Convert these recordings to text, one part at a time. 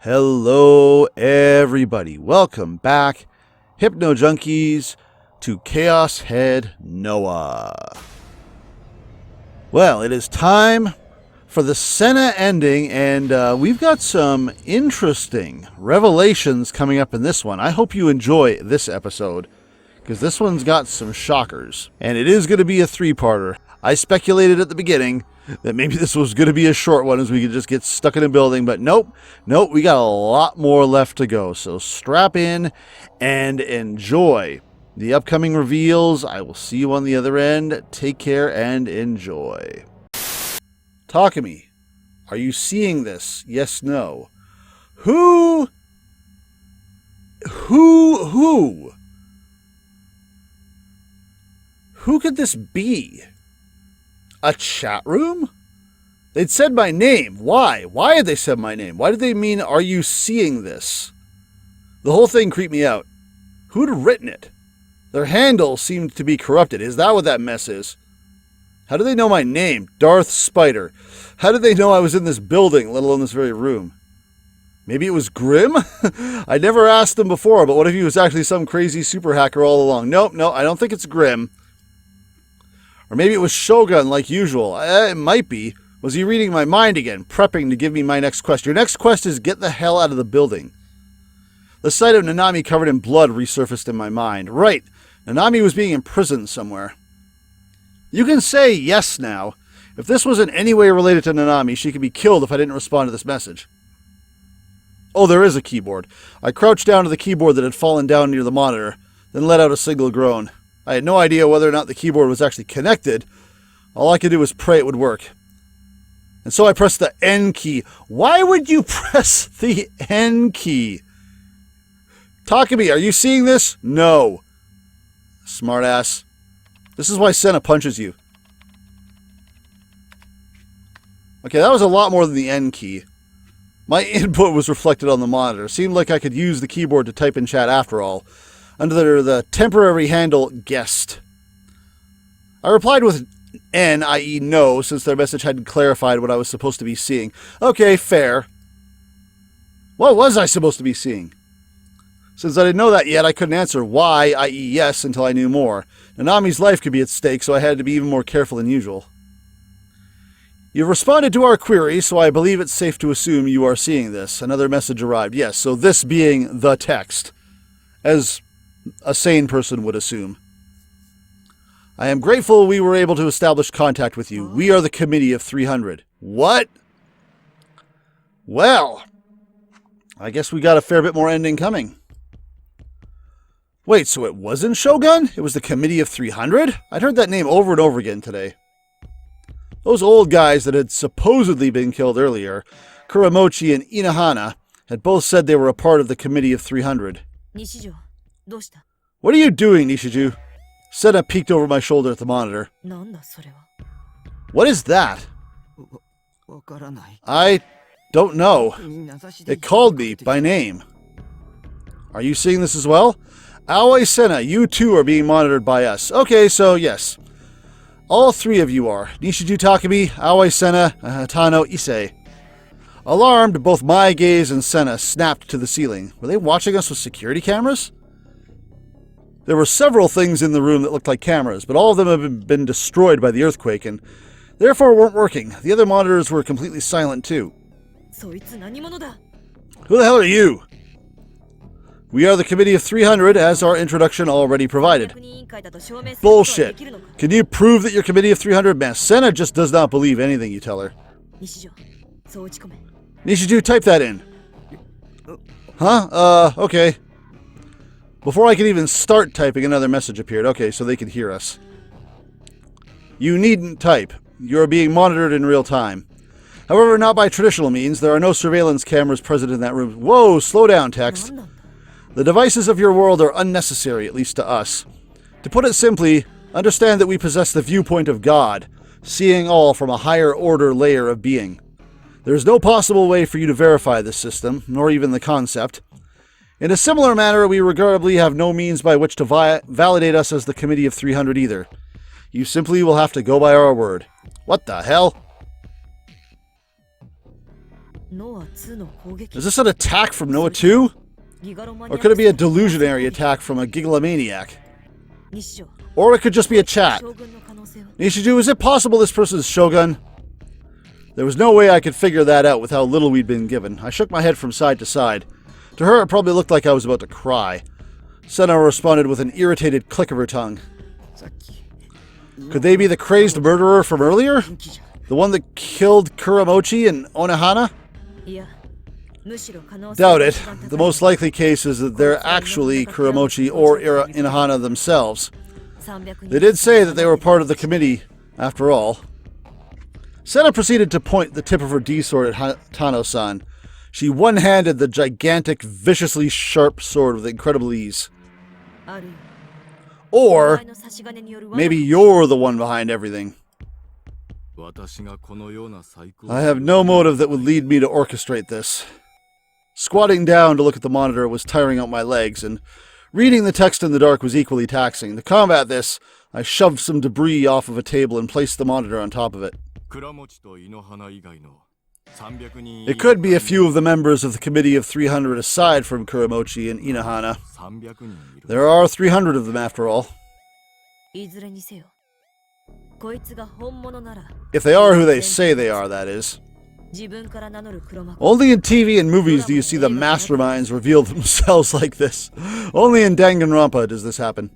Hello, everybody. Welcome back, Hypno Junkies, to Chaos Head Noah. Well, it is time for the Senna ending, and we've got some interesting revelations coming up in this one. I hope you enjoy this episode, because this one's got some shockers. And it is going to be a three-parter. I speculated at the beginning that maybe this was going to be a short one as we could just get stuck in a building, but nope, we got a lot more left to go. So strap in and enjoy the upcoming reveals. I will see you on the other end. Take care and enjoy. Takumi, are you seeing this? Yes, no. Who could this be? A chat room? They'd said my name. Why? Why had they said my name? Why did they mean, are you seeing this? The whole thing creeped me out. Who'd have written it? Their handle seemed to be corrupted. Is that what that mess is? How do they know my name? Darth Spider. How did they know I was in this building, let alone this very room? Maybe it was Grim? I never asked him before, but what if he was actually some crazy super hacker all along? Nope, I don't think it's Grim. Or maybe it was Shogun, like usual. It might be. Was he reading my mind again, prepping to give me my next quest? Your next quest is get the hell out of the building. The sight of Nanami covered in blood resurfaced in my mind. Right. Nanami was being imprisoned somewhere. You can say yes now. If this was in any way related to Nanami, she could be killed if I didn't respond to this message. Oh, there is a keyboard. I crouched down to the keyboard that had fallen down near the monitor, then let out a single groan. I had no idea whether or not the keyboard was actually connected. All I could do was pray it would work. And so I pressed the N key. Why would you press the N key? Takumi, are you seeing this? No. Smartass. This is why Senna punches you. Okay, that was a lot more than the N key. My input was reflected on the monitor. Seemed like I could use the keyboard to type in chat after all. Under the temporary handle guest. I replied with N, i.e. no, since their message hadn't clarified what I was supposed to be seeing. Okay, fair. What was I supposed to be seeing? Since I didn't know that yet, I couldn't answer why, i.e. yes, until I knew more. Nanami's life could be at stake, so I had to be even more careful than usual. You've responded to our query, so I believe it's safe to assume you are seeing this. Another message arrived. Yes, so this being the text. As a sane person would assume. I am grateful we were able to establish contact with you. We are the Committee of 300. What? Well, I guess we got a fair bit more ending coming. Wait, so it wasn't Shogun? It was the Committee of 300? I'd heard that name over and over again today. Those old guys that had supposedly been killed earlier, Kuramochi and Inahana, had both said they were a part of the Committee of 300. What are you doing, Nishiju? Senna peeked over my shoulder at the monitor. What is that? I don't know. It called me by name. Are you seeing this as well? Aoi Senna, you too are being monitored by us. Okay, so yes. All three of you are. Nishiju Takumi, Aoi Senna, and Hatano Issei. Alarmed, both my gaze and Senna snapped to the ceiling. Were they watching us with security cameras? There were several things in the room that looked like cameras, but all of them have been destroyed by the earthquake and therefore weren't working. The other monitors were completely silent too. Who the hell are you? We are the Committee of 300, as our introduction already provided. Bullshit. Can you prove that you're Committee of 300? Man, Senna just does not believe anything you tell her. Nishiju, type that in. Huh? Okay. Before I could even start typing, another message appeared. Okay, so they could hear us. You needn't type. You're being monitored in real time. However, not by traditional means. There are no surveillance cameras present in that room. Whoa, slow down, text. The devices of your world are unnecessary, at least to us. To put it simply, understand that we possess the viewpoint of God, seeing all from a higher order layer of being. There is no possible way for you to verify this system, nor even the concept. In a similar manner, we regrettably have no means by which to validate us as the Committee of 300 either. You simply will have to go by our word. What the hell? Is this an attack from Noah 2? Or could it be a delusionary attack from a gigalomaniac? Or it could just be a chat. Nishiju, is it possible this person is Shogun? There was no way I could figure that out with how little we'd been given. I shook my head from side to side. To her, it probably looked like I was about to cry. Senna responded with an irritated click of her tongue. Could they be the crazed murderer from earlier? The one that killed Kuramochi and Onahana? Doubt it. The most likely case is that they're actually Kuramochi or Inahana themselves. They did say that they were part of the committee, after all. Senna proceeded to point the tip of her D-sword at Tano-san. She one-handed the gigantic, viciously sharp sword with incredible ease. Or, maybe you're the one behind everything. I have no motive that would lead me to orchestrate this. Squatting down to look at the monitor was tiring out my legs, and reading the text in the dark was equally taxing. To combat this, I shoved some debris off of a table and placed the monitor on top of it. It could be a few of the members of the Committee of 300 aside from Kuramochi and Inahana. There are 300 of them after all. If they are who they say they are, that is. Only in TV and movies do you see the masterminds reveal themselves like this. Only in Danganronpa does this happen.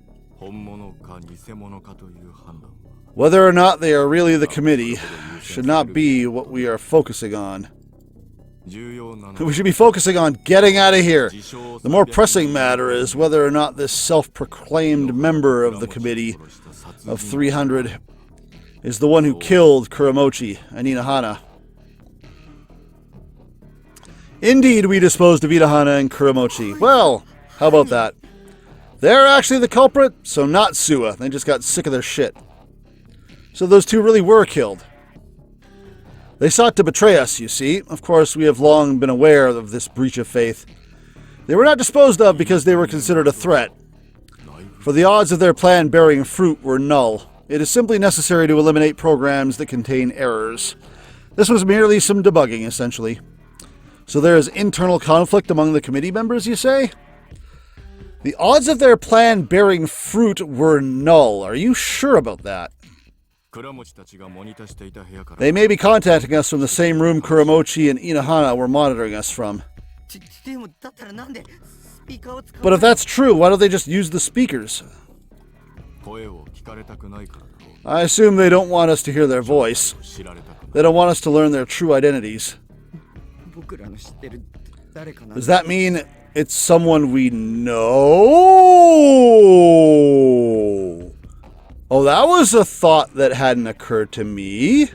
Whether or not they are really the committee should not be what we are focusing on. We should be focusing on getting out of here. The more pressing matter is whether or not this self-proclaimed member of the Committee of 300 is the one who killed Kuramochi and Inahana. Indeed, we disposed of Inahana and Kuramochi. Well, how about that? They're actually the culprit, so not Suwa. They just got sick of their shit. So those two really were killed. They sought to betray us, you see. Of course, we have long been aware of this breach of faith. They were not disposed of because they were considered a threat. For the odds of their plan bearing fruit were null. It is simply necessary to eliminate programs that contain errors. This was merely some debugging, essentially. So there is internal conflict among the committee members, you say? The odds of their plan bearing fruit were null. Are you sure about that? They may be contacting us from the same room Kuramochi and Inahana were monitoring us from. But if that's true, why don't they just use the speakers? I assume they don't want us to hear their voice. They don't want us to learn their true identities. Does that mean it's someone we know? Oh, that was a thought that hadn't occurred to me.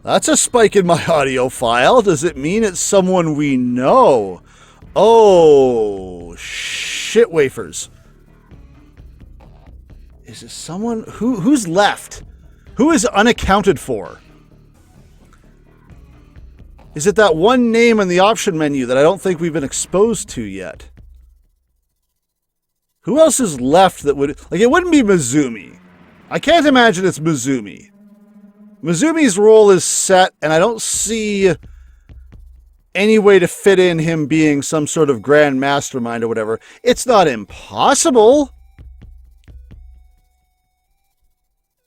That's a spike in my audio file. Does it mean it's someone we know? Oh, shit wafers. Is it someone who's left? Who is unaccounted for? Is it that one name in the option menu that I don't think we've been exposed to yet? Who else is left that would... Like, it wouldn't be Mizumi. I can't imagine it's Mizumi. Mizumi's role is set, and I don't see any way to fit in him being some sort of grand mastermind or whatever. It's not impossible.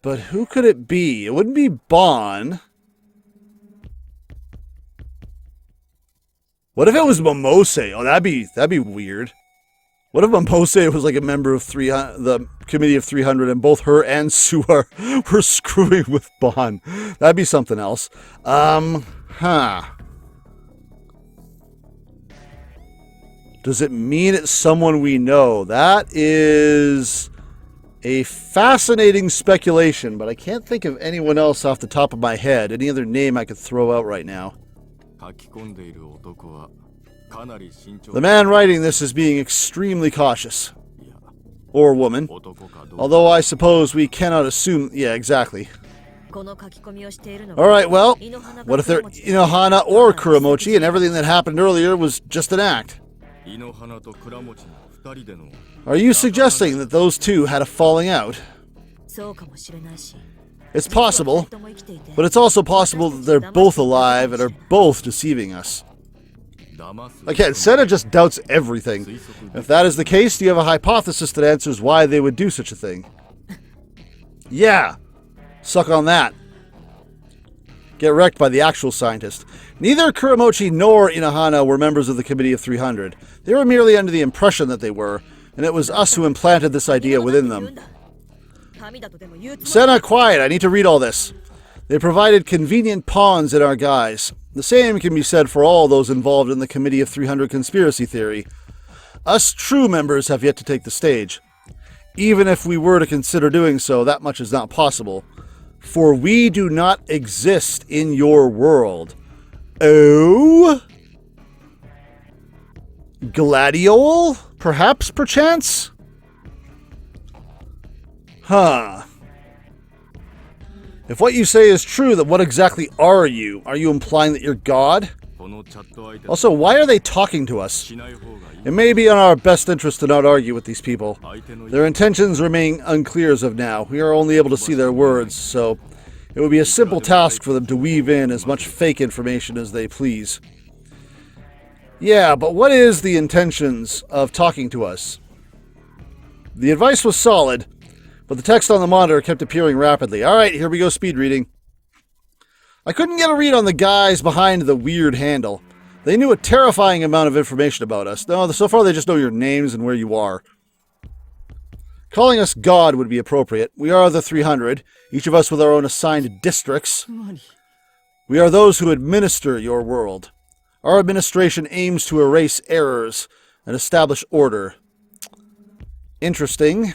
But who could it be? It wouldn't be Bon. What if it was Momose? Oh, that'd be weird. What if Momose was like a member of the Committee of 300 and both her and Suwa were screwing with Bon? That'd be something else. Does it mean it's someone we know? That is a fascinating speculation, but I can't think of anyone else off the top of my head. Any other name I could throw out right now? The man writing this is being extremely cautious. Or woman. Although I suppose we cannot assume... Yeah, exactly. Alright, well, what if they're Inahana or Kuramochi and everything that happened earlier was just an act? Are you suggesting that those two had a falling out? It's possible, but it's also possible that they're both alive and are both deceiving us. Again, Senna just doubts everything. If that is the case, do you have a hypothesis that answers why they would do such a thing? Yeah. Suck on that. Get wrecked by the actual scientist. Neither Kuramochi nor Inohana were members of the Committee of 300. They were merely under the impression that they were, and it was us who implanted this idea within them. Senna, quiet. I need to read all this. They provided convenient pawns in our guise. The same can be said for all those involved in the Committee of 300 conspiracy theory. Us true members have yet to take the stage. Even if we were to consider doing so, that much is not possible. For we do not exist in your world. Oh? Gladiole? Perhaps, perchance? Huh. If what you say is true, then what exactly are you? Are you implying that you're God? Also, why are they talking to us? It may be in our best interest to not argue with these people. Their intentions remain unclear as of now. We are only able to see their words, so it would be a simple task for them to weave in as much fake information as they please. Yeah, but what is the intentions of talking to us? The advice was solid, but the text on the monitor kept appearing rapidly. Alright, here we go, speed reading. I couldn't get a read on the guys behind the weird handle. They knew a terrifying amount of information about us. No, so far they just know your names and where you are. Calling us God would be appropriate. We are the 300, each of us with our own assigned districts. We are those who administer your world. Our administration aims to erase errors and establish order. Interesting.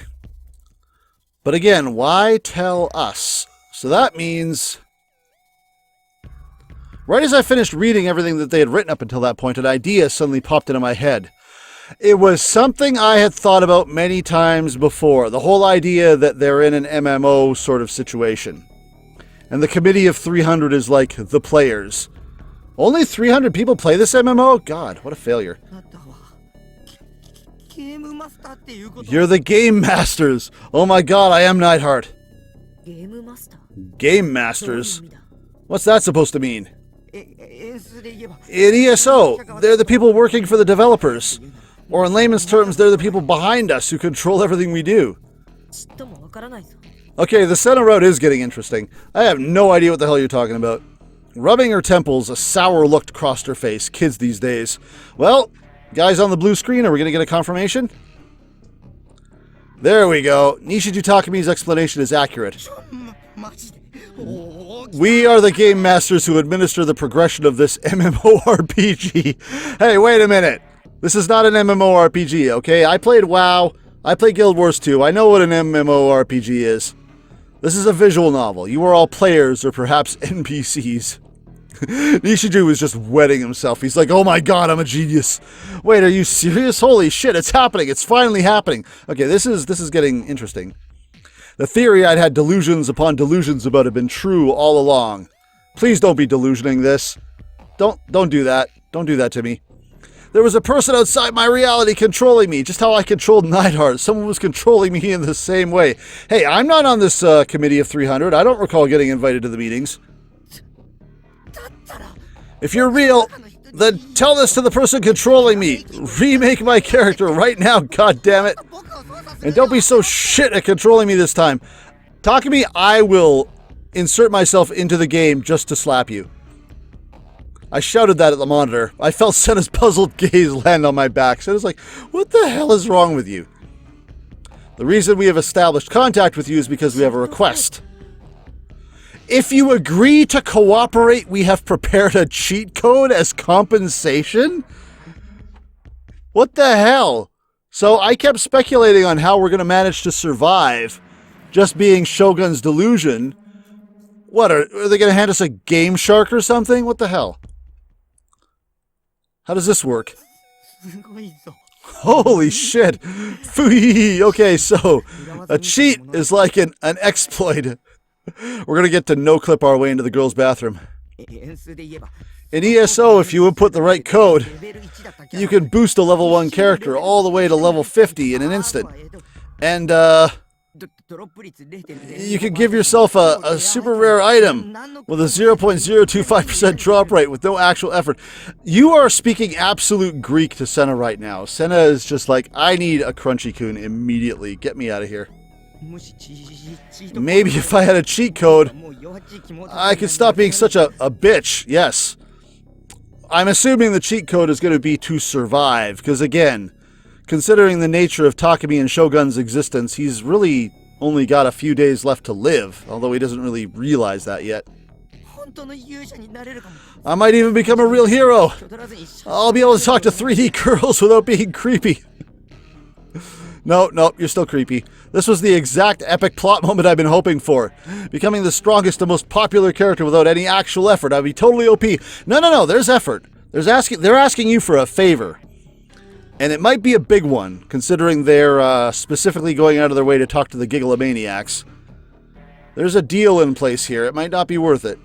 But again, why tell us? So that means... Right as I finished reading everything that they had written up until that point, an idea suddenly popped into my head. It was something I had thought about many times before. The whole idea that they're in an MMO sort of situation. And the Committee of 300 is like the players. Only 300 people play this MMO? God, what a failure. You're the Game Masters. Oh my god, I am Neidhart. Game Masters? What's that supposed to mean? In ESO, they're the people working for the developers. Or in layman's terms, they're the people behind us who control everything we do. Okay, the Senna route is getting interesting. I have no idea what the hell you're talking about. Rubbing her temples, a sour look crossed her face. Kids these days. Well, guys on the blue screen, are we going to get a confirmation? There we go. Nishiju Takami's explanation is accurate. We are the game masters who administer the progression of this MMORPG. Hey, wait a minute. This is not an MMORPG, okay? I played WoW. I played Guild Wars 2. I know what an MMORPG is. This is a visual novel. You are all players or perhaps NPCs. Nishiju is just wetting himself. He's like, oh my god, I'm a genius. Wait, are you serious? Holy shit, it's happening. It's finally happening. Okay, this is getting interesting. The theory I'd had delusions upon delusions about had been true all along. Please don't be delusioning this. Don't do that. Don't do that to me. There was a person outside my reality controlling me, just how I controlled Neidhart. Someone was controlling me in the same way. Hey, I'm not on this Committee of 300. I don't recall getting invited to the meetings. If you're real, then tell this to the person controlling me. Remake my character right now, goddammit. And don't be so shit at controlling me this time. Takami, I will insert myself into the game just to slap you. I shouted that at the monitor. I felt Senna's puzzled gaze land on my back. Senna's like, what the hell is wrong with you? The reason we have established contact with you is because we have a request. If you agree to cooperate, we have prepared a cheat code as compensation? What the hell? So I kept speculating on how we're going to manage to survive just being Shogun's delusion. What, are they going to hand us a Gameshark or something? What the hell? How does this work? Holy shit. Phooey. Okay, so a cheat is like an exploit. We're going to get to no-clip our way into the girls' bathroom. In ESO, if you input the right code, you can boost a level 1 character all the way to level 50 in an instant. And, You could give yourself a super rare item with a 0.025% drop rate with no actual effort. You are speaking absolute Greek to Senna right now. Senna is just like, I need a Crunchy Kun immediately. Get me out of here. Maybe if I had a cheat code, I could stop being such a bitch. Yes. I'm assuming the cheat code is going to be to survive, because again, considering the nature of Takumi and Shogun's existence, he's really only got a few days left to live, although he doesn't really realize that yet. I might even become a real hero. I'll be able to talk to 3D girls without being creepy. No, you're still creepy. This was the exact epic plot moment I've been hoping for. Becoming the strongest and most popular character without any actual effort. I'd be totally OP. No, there's effort. They're asking you for a favor. And it might be a big one, considering they're specifically going out of their way to talk to the Gigalomaniacs. There's a deal in place here. It might not be worth it.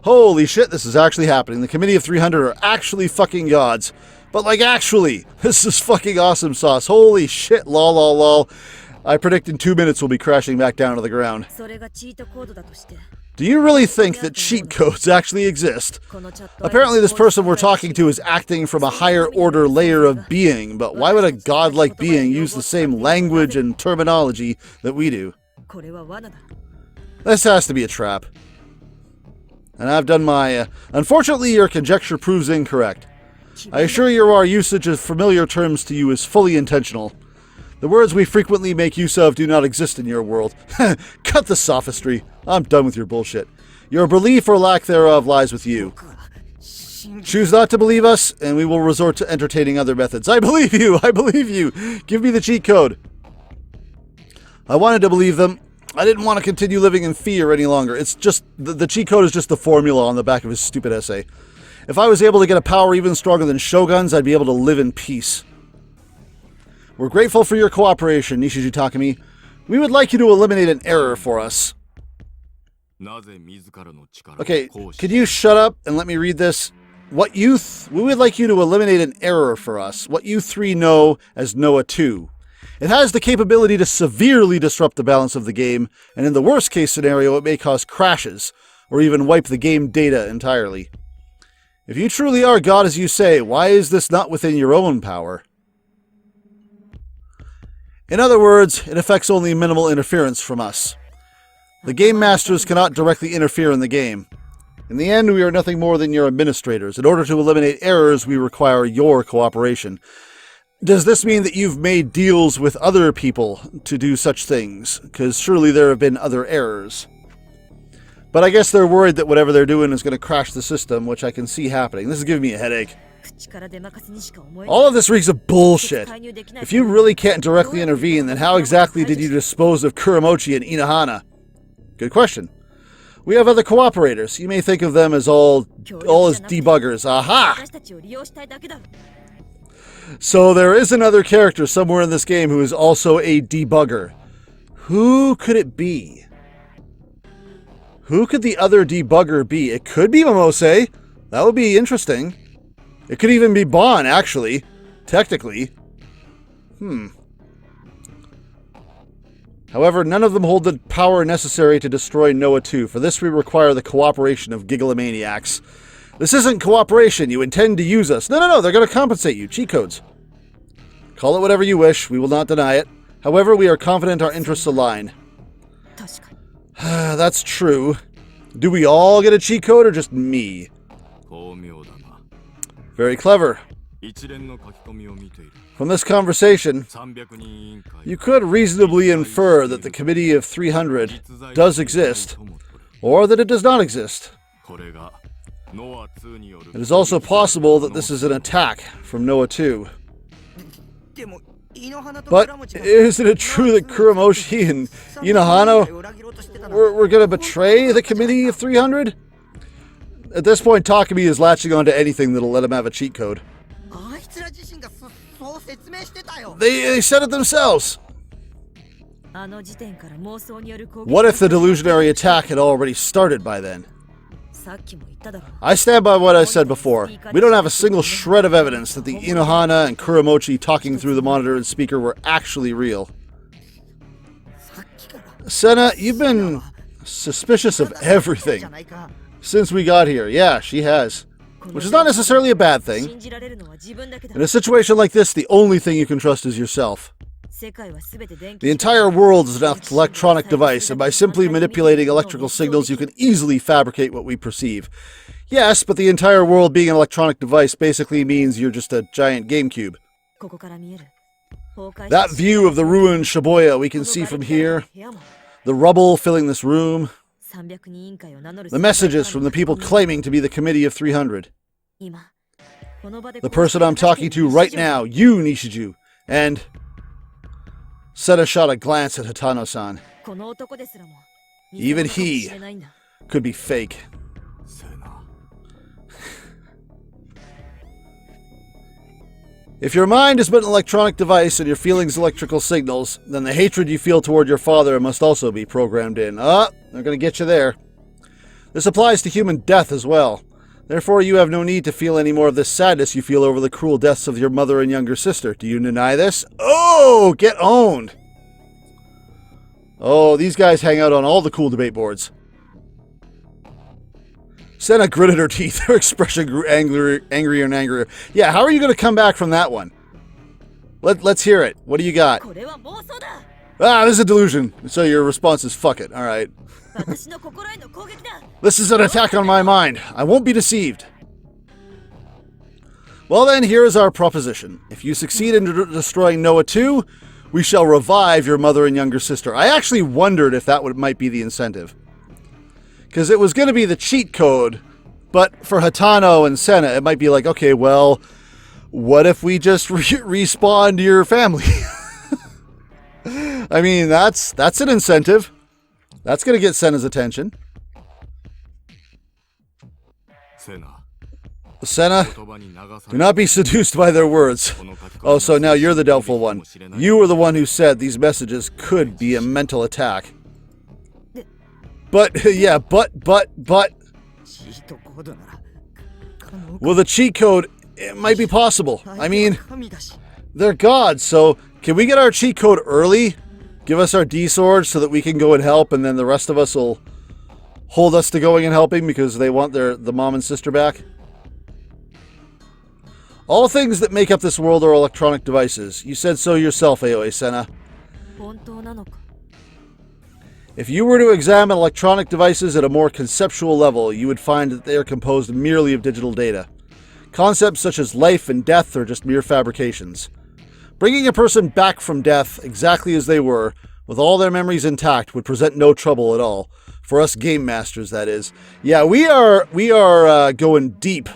Holy shit, this is actually happening. The Committee of 300 are actually fucking gods. But like actually, this is fucking awesome sauce. Holy shit, lol. I predict in 2 minutes we'll be crashing back down to the ground. Do you really think that cheat codes actually exist? Apparently this person we're talking to is acting from a higher order layer of being, but why would a godlike being use the same language and terminology that we do? This has to be a trap. And I've done my... Unfortunately, your conjecture proves incorrect. I assure you our usage of familiar terms to you is fully intentional. The words we frequently make use of do not exist in your world. Cut the sophistry. I'm done with your bullshit. Your belief or lack thereof lies with you. Choose not to believe us, and we will resort to entertaining other methods. I believe you! Give me the cheat code. I wanted to believe them. I didn't want to continue living in fear any longer. It's just... The cheat code is just the formula on the back of his stupid essay. If I was able to get a power even stronger than Shogun's, I'd be able to live in peace. We're grateful for your cooperation, Nishiji Takumi. We would like you to eliminate an error for us. Okay, could you shut up and let me read this? We would like you to eliminate an error for us. What you three know as Noah 2. It has the capability to severely disrupt the balance of the game, and in the worst case scenario, it may cause crashes, or even wipe the game data entirely. If you truly are God as you say, why is this not within your own power? In other words, it affects only minimal interference from us. The Game Masters cannot directly interfere in the game. In the end, we are nothing more than your administrators. In order to eliminate errors, we require your cooperation. Does this mean that you've made deals with other people to do such things? Because surely there have been other errors. But I guess they're worried that whatever they're doing is going to crash the system, which I can see happening. This is giving me a headache. All of this reeks of bullshit. If you really can't directly intervene, then how exactly did you dispose of Kuramochi and Inohana? Good question. We have other cooperators. You may think of them as all as debuggers. Aha! So there is another character somewhere in this game who is also a debugger. Who could it be? Who could the other debugger be? It could be Momose. That would be interesting. It could even be Bon, actually. Technically. However, none of them hold the power necessary to destroy Noah 2. For this, we require the cooperation of Gigalomaniacs. This isn't cooperation. You intend to use us. No. They're going to compensate you. Cheat codes. Call it whatever you wish. We will not deny it. However, we are confident our interests align. That's true. Do we all get a cheat code or just me? Very clever. From this conversation, you could reasonably infer that the Committee of 300 does exist, or that it does not exist. It is also possible that this is an attack from Noah 2. But isn't it true that Kuramochi and Inohana were going to betray the Committee of 300? At this point, Takumi is latching onto anything that'll let him have a cheat code. They said it themselves. What if the delusionary attack had already started by then? I stand by what I said before. We don't have a single shred of evidence that the Inohana and Kuramochi talking through the monitor and speaker were actually real. Senna, you've been suspicious of everything since we got here. Yeah, she has. Which is not necessarily a bad thing. In a situation like this, the only thing you can trust is yourself. The entire world is an electronic device, and by simply manipulating electrical signals, you can easily fabricate what we perceive. Yes, but the entire world being an electronic device basically means you're just a giant GameCube. That view of the ruined Shibuya we can see from here, the rubble filling this room, the messages from the people claiming to be the Committee of 300. The person I'm talking to right now, you, Nishiju, and... Senna shot a glance at Hitano-san. Even he could be fake. If your mind is but an electronic device and your feelings electrical signals, then the hatred you feel toward your father must also be programmed in. They're going to get you there. This applies to human death as well. Therefore, you have no need to feel any more of this sadness you feel over the cruel deaths of your mother and younger sister. Do you deny this? Oh, get owned! Oh, these guys hang out on all the cool debate boards. Senna gritted her teeth. Her expression grew angrier and angrier. Yeah, how are you going to come back from that one? Let's hear it. What do you got? This is a delusion. So your response is fuck it. All right. This is an attack on my mind. I won't be deceived. Well then, here is our proposition. If you succeed in destroying Noah 2, we shall revive your mother and younger sister. I actually wondered if that might be the incentive. Because it was going to be the cheat code, but for Hitano and Senna, it might be like, okay, well, what if we just respawned your family? I mean, that's an incentive. That's going to get Senna's attention. Senna, do not be seduced by their words. Oh, so now you're the doubtful one. You were the one who said these messages could be a mental attack. But, yeah, but. Well, the cheat code, it might be possible. I mean, they're gods, so can we get our cheat code early? Give us our D-sword so that we can go and help, and then the rest of us will hold us to going and helping because they want the mom and sister back? All things that make up this world are electronic devices. You said so yourself, Aoi Senna. If you were to examine electronic devices at a more conceptual level, you would find that they are composed merely of digital data. Concepts such as life and death are just mere fabrications. Bringing a person back from death exactly as they were, with all their memories intact, would present no trouble at all. For us game masters, that is. Yeah, we are going deep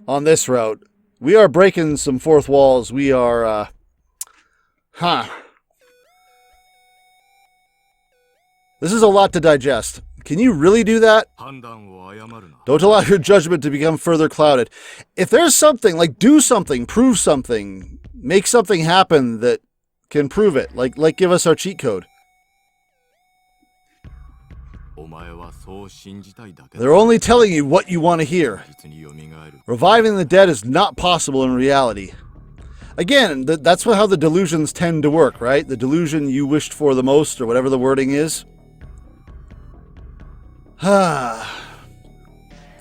on this route. We are breaking some fourth walls. We are, This is a lot to digest. Can you really do that? Don't allow your judgment to become further clouded. If there's something, like do something, prove something, make something happen that can prove it. Like give us our cheat code. They're only telling you what you want to hear. Reviving the dead is not possible in reality. Again, that's how the delusions tend to work, right? The delusion you wished for the most, or whatever the wording is.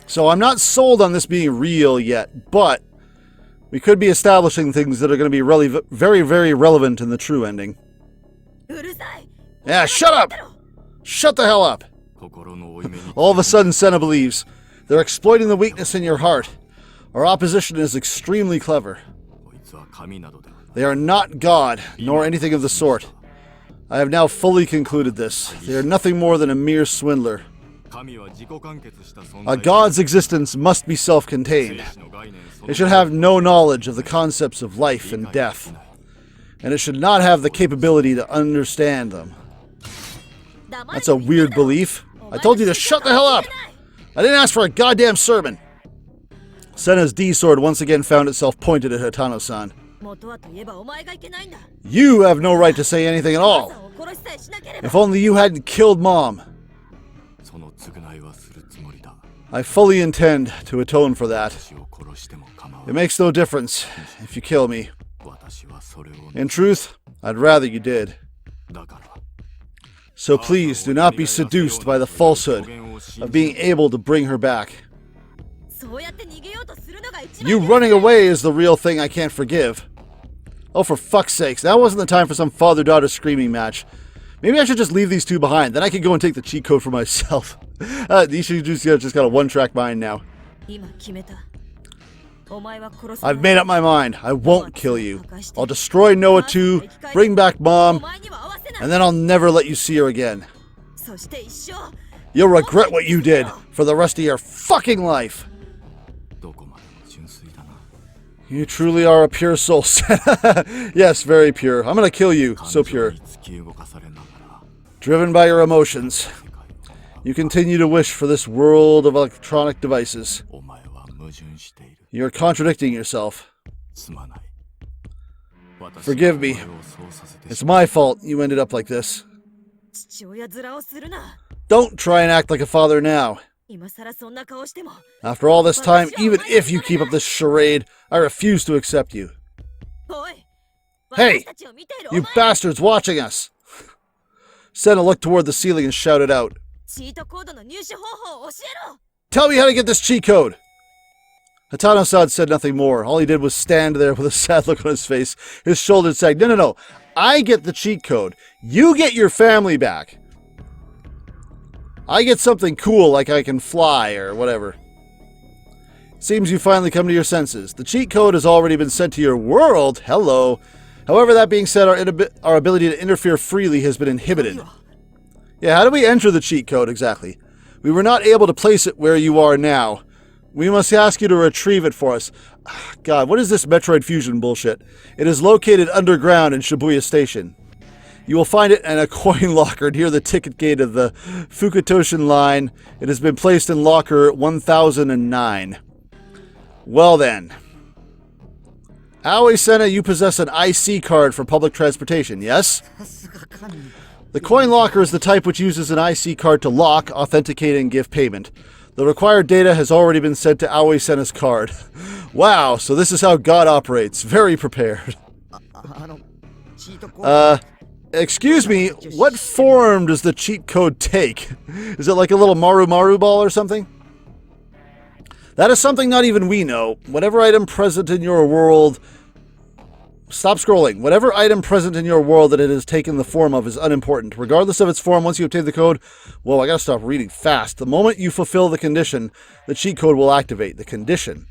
So I'm not sold on this being real yet, but we could be establishing things that are going to be really, very, very relevant in the true ending. Yeah, shut up! Shut the hell up! All of a sudden, Senna believes. They're exploiting the weakness in your heart. Our opposition is extremely clever. They are not God, nor anything of the sort. I have now fully concluded this. They are nothing more than a mere swindler. A god's existence must be self-contained. It should have no knowledge of the concepts of life and death. And it should not have the capability to understand them. That's a weird belief. I told you to shut the hell up! I didn't ask for a goddamn sermon! Senna's D-sword once again found itself pointed at Hitano-san. You have no right to say anything at all. If only you hadn't killed Mom. I fully intend to atone for that. It makes no difference if you kill me. In truth, I'd rather you did. So please do not be seduced by the falsehood of being able to bring her back. You running away is the real thing I can't forgive. Oh, for fuck's sakes, that wasn't the time for some father-daughter screaming match. Maybe I should just leave these two behind, then I could go and take the cheat code for myself. These two just got a one-track mind now. I've made up my mind. I won't kill you. I'll destroy Noah 2, bring back Mom, and then I'll never let you see her again. You'll regret what you did for the rest of your fucking life. You truly are a pure soul. Yes, very pure. I'm gonna kill you. So pure. Driven by your emotions, you continue to wish for this world of electronic devices. You're contradicting yourself. Forgive me. It's my fault you ended up like this. Don't try and act like a father now. After all this time, even if you keep up this charade, I refuse to accept you. Hey! You bastards watching us! Senna looked toward the ceiling and shouted out, "Tell me how to get this cheat code!" Hatano-san said nothing more. All he did was stand there with a sad look on his face. His shoulders sagged. No. I get the cheat code. You get your family back. I get something cool like I can fly or whatever. Seems you finally come to your senses. The cheat code has already been sent to your world. Hello. However, that being said, our ability to interfere freely has been inhibited. Yeah, how do we enter the cheat code exactly? We were not able to place it where you are now. We must ask you to retrieve it for us. God, what is this Metroid Fusion bullshit? It is located underground in Shibuya Station. You will find it in a coin locker near the ticket gate of the Fukutoshin line. It has been placed in locker 1009. Well then. Aoi Senna, you possess an IC card for public transportation, yes? The coin locker is the type which uses an IC card to lock, authenticate, and give payment. The required data has already been sent to Aoi Senna's card. Wow, so this is how God operates. Very prepared. Excuse me, what form does the cheat code take? Is it like a little Maru ball or something? That is something not even we know. Whatever item present in your world... Stop scrolling. Whatever item present in your world that it has taken the form of is unimportant. Regardless of its form, once you obtain the code... Whoa, I gotta stop reading fast. The moment you fulfill the condition, the cheat code will activate. The condition.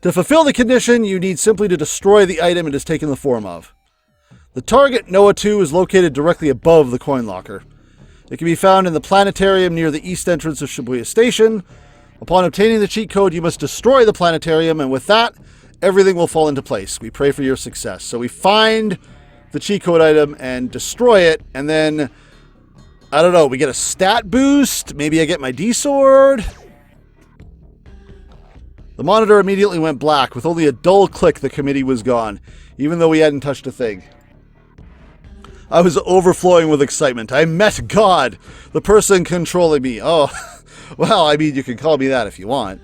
To fulfill the condition, you need simply to destroy the item it has taken the form of. The target, Noah 2, is located directly above the coin locker. It can be found in the planetarium near the east entrance of Shibuya Station. Upon obtaining the cheat code, you must destroy the planetarium, and with that, everything will fall into place. We pray for your success. So we find the cheat code item and destroy it, and then, I don't know, we get a stat boost? Maybe I get my D-sword? The monitor immediately went black. With only a dull click, the committee was gone, even though we hadn't touched a thing. I was overflowing with excitement. I met God, the person controlling me. Oh, well, I mean, you can call me that if you want.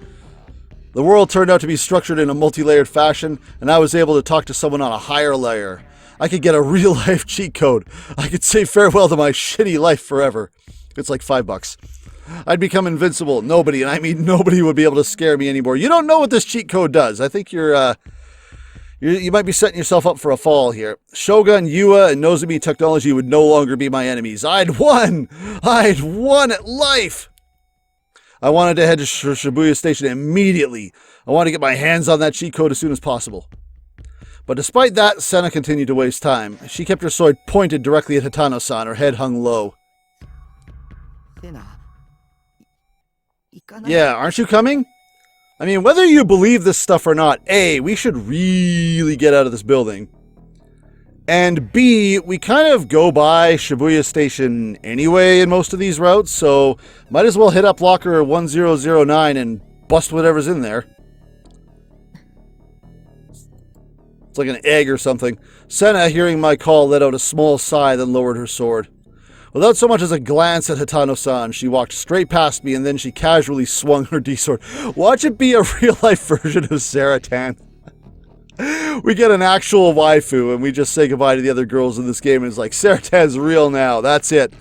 The world turned out to be structured in a multi-layered fashion, and I was able to talk to someone on a higher layer. I could get a real-life cheat code. I could say farewell to my shitty life forever. It's like $5. I'd become invincible. Nobody, and I mean nobody, would be able to scare me anymore. You don't know what this cheat code does. I think you might be setting yourself up for a fall here. Shogun, Yua, and Nozomi Technology would no longer be my enemies. I'd won! I'd won at life! I wanted to head to Shibuya Station immediately. I wanted to get my hands on that cheat code as soon as possible. But despite that, Senna continued to waste time. She kept her sword pointed directly at Hatano-san, her head hung low. Yeah, aren't you coming? I mean, whether you believe this stuff or not, A, we should really get out of this building. And B, we kind of go by Shibuya Station anyway in most of these routes, so might as well hit up locker 1009 and bust whatever's in there. It's like an egg or something. Senna, hearing my call, let out a small sigh, then lowered her sword. Without so much as a glance at Hatano-san, she walked straight past me, and then she casually swung her D-sword. Watch it be a real-life version of Saratan. We get an actual waifu, and we just say goodbye to the other girls in this game, and it's like, Saratan's real now, that's it.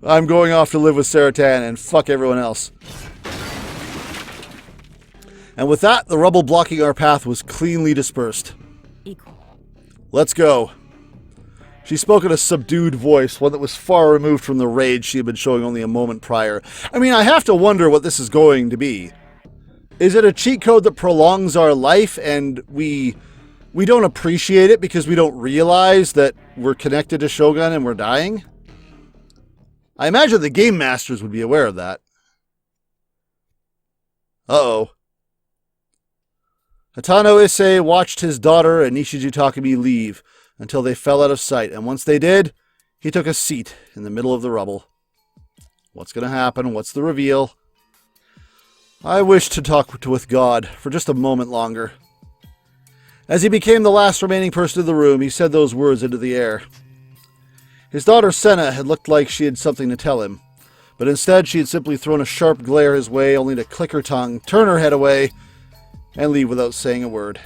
I'm going off to live with Saratan and fuck everyone else. And with that, the rubble blocking our path was cleanly dispersed. Let's go. She spoke in a subdued voice, one that was far removed from the rage she had been showing only a moment prior. I mean, I have to wonder what this is going to be. Is it a cheat code that prolongs our life and we don't appreciate it because we don't realize that we're connected to Shogun and we're dying? I imagine the game masters would be aware of that. Uh-oh. Hatano Issei watched his daughter and Nishiji Takumi leave until they fell out of sight, and once they did, he took a seat in the middle of the rubble. What's going to happen? What's the reveal? I wished to talk with God for just a moment longer. As he became the last remaining person in the room, he said those words into the air. His daughter Senna had looked like she had something to tell him, but instead she had simply thrown a sharp glare his way, only to click her tongue, turn her head away, and leave without saying a word.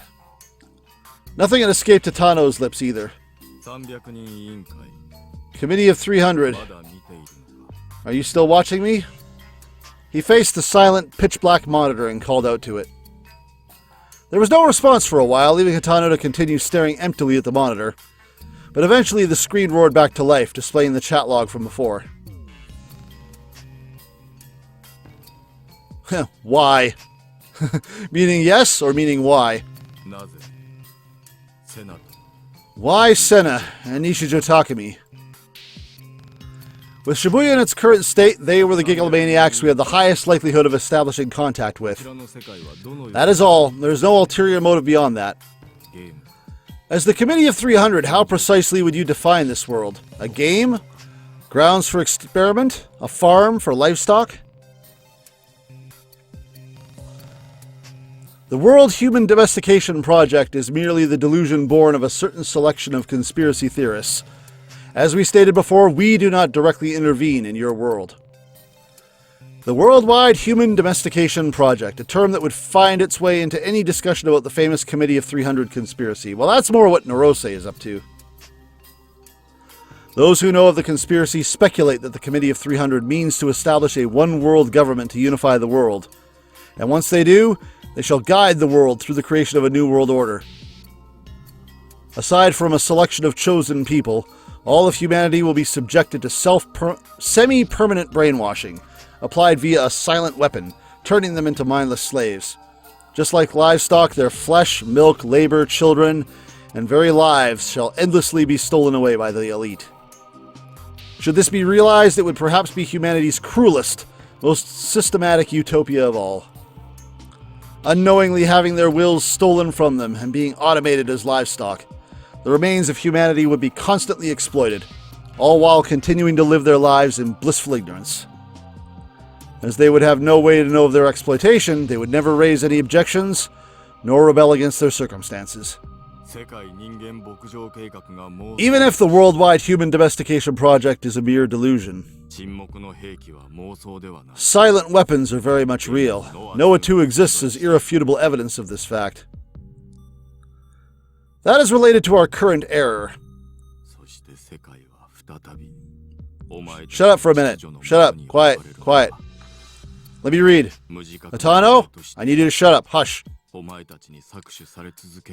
Nothing had escaped Hatano's lips either. Committee of 300. Are you still watching me? He faced the silent, pitch-black monitor and called out to it. There was no response for a while, leaving Hatano to continue staring emptily at the monitor. But eventually the screen roared back to life, displaying the chat log from before. Why? Meaning yes, or meaning why? Why Senna and Nishiji Takumi? With Shibuya in its current state, they were the Gigalomaniacs we had the highest likelihood of establishing contact with. That is all. There is no ulterior motive beyond that. As the Committee of 300, how precisely would you define this world? A game? Grounds for experiment? A farm for livestock? The World Human Domestication Project is merely the delusion born of a certain selection of conspiracy theorists. As we stated before, we do not directly intervene in your world. The Worldwide Human Domestication Project, a term that would find its way into any discussion about the famous Committee of 300 conspiracy. Well, that's more what Narose is up to. Those who know of the conspiracy speculate that the Committee of 300 means to establish a one-world government to unify the world. And once they do, they shall guide the world through the creation of a new world order. Aside from a selection of chosen people, all of humanity will be subjected to semi-permanent brainwashing, applied via a silent weapon, turning them into mindless slaves. Just like livestock, their flesh, milk, labor, children, and very lives shall endlessly be stolen away by the elite. Should this be realized, it would perhaps be humanity's cruelest, most systematic utopia of all. Unknowingly having their wills stolen from them and being automated as livestock, the remains of humanity would be constantly exploited, all while continuing to live their lives in blissful ignorance. As they would have no way to know of their exploitation, they would never raise any objections, nor rebel against their circumstances. Even if the Worldwide Human Domestication Project is a mere delusion, silent weapons are very much real. Noah 2 exists as irrefutable evidence of this fact. That is related to our current error. Shut up for a minute. Shut up. Quiet. Quiet. Let me read. Hatano, I need you to shut up. Hush.